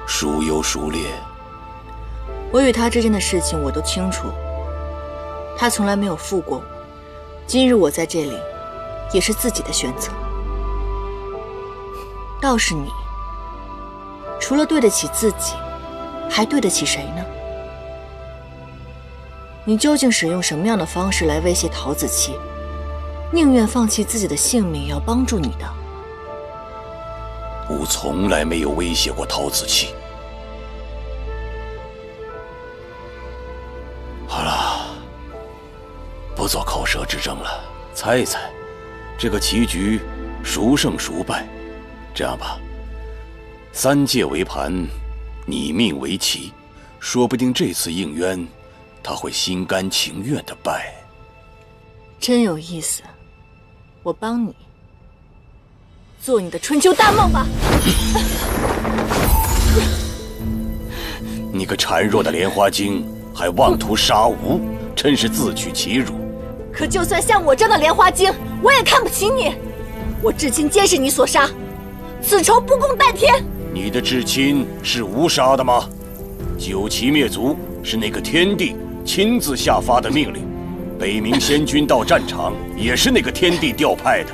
孰优孰劣？我与他之间的事情我都清楚，他从来没有负过我。今日我在这里，也是自己的选择。倒是你，除了对得起自己，还对得起谁呢？你究竟使用什么样的方式来威胁陶子期，宁愿放弃自己的性命也要帮助你的？吾从来没有威胁过陶子期。好了，不做口舌之争了，猜一猜，这个棋局孰胜孰败？这样吧，3界为盘，你命为棋，说不定这次应渊，他会心甘情愿地败。真有意思，我帮你做你的春秋大梦吧。你个孱弱的莲花精，还妄图杀吾，真是自取其辱。可就算像我这样的莲花精，我也看不起你。我至亲皆是你所杀，此仇不共戴天。你的至亲是吾杀的吗？九旗灭族是那个天帝亲自下发的命令，北冥仙君到战场也是那个天帝调派的。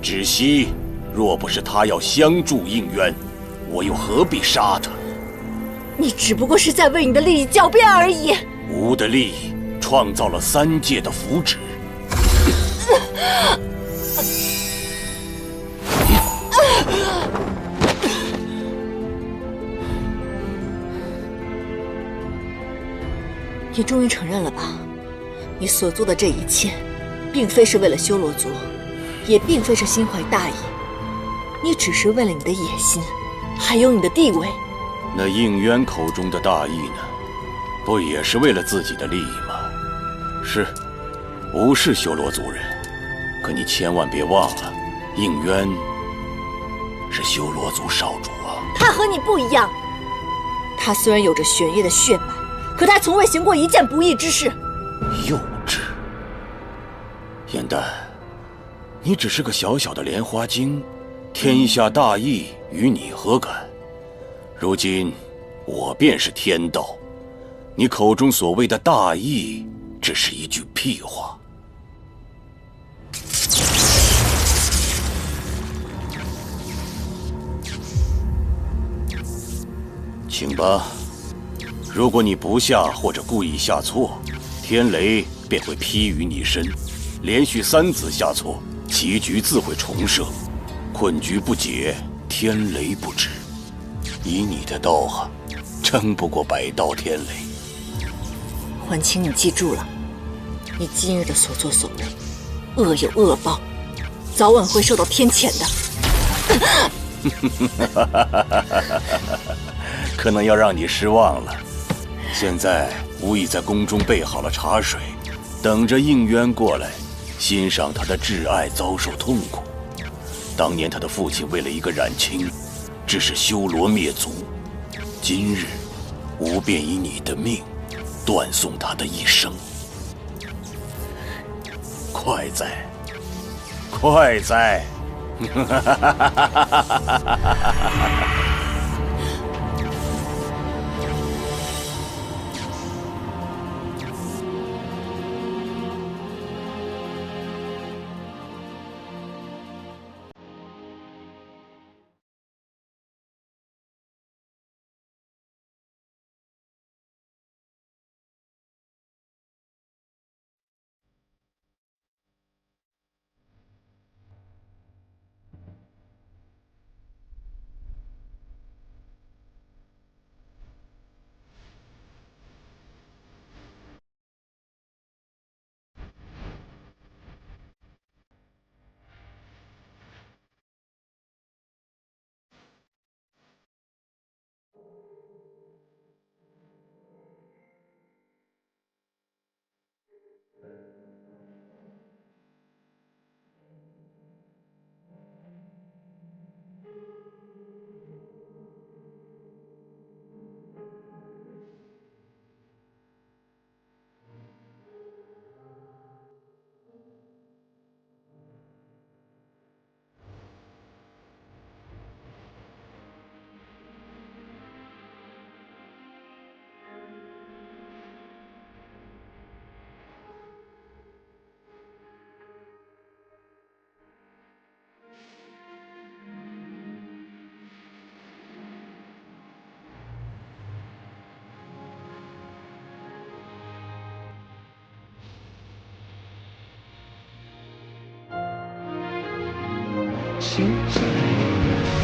只惜，若不是他要相助应渊，我又何必杀他？你只不过是在为你的利益狡辩而已。吾的利益创造了3界的福祉。你终于承认了吧？你所做的这一切，并非是为了修罗族，也并非是心怀大义，你只是为了你的野心，还有你的地位。那应渊口中的大义呢？不也是为了自己的利益吗？是，吾是修罗族人，可你千万别忘了，应渊是修罗族少主啊。他和你不一样，他虽然有着玄烨的血脉，可他从未行过一件不义之事。幼稚！严旦，你只是个小小的莲花精，天下大义与你何干？如今我便是天道，你口中所谓的大义，只是一句屁话。请吧。如果你不下或者故意下错，天雷便会劈于你身，连续3次下错，棋局自会重设，困局不解，天雷不止。以你的道行，撑不过100道天雷。桓清，你记住了，你今日的所作所为，恶有恶报，早晚会受到天谴的。可能要让你失望了。现在吾已在宫中备好了茶水，等着应渊过来欣赏他的挚爱遭受痛苦。当年他的父亲为了一个冉青，致使修罗灭族。今日，吾便以你的命，断送他的一生。快哉，快哉！心在。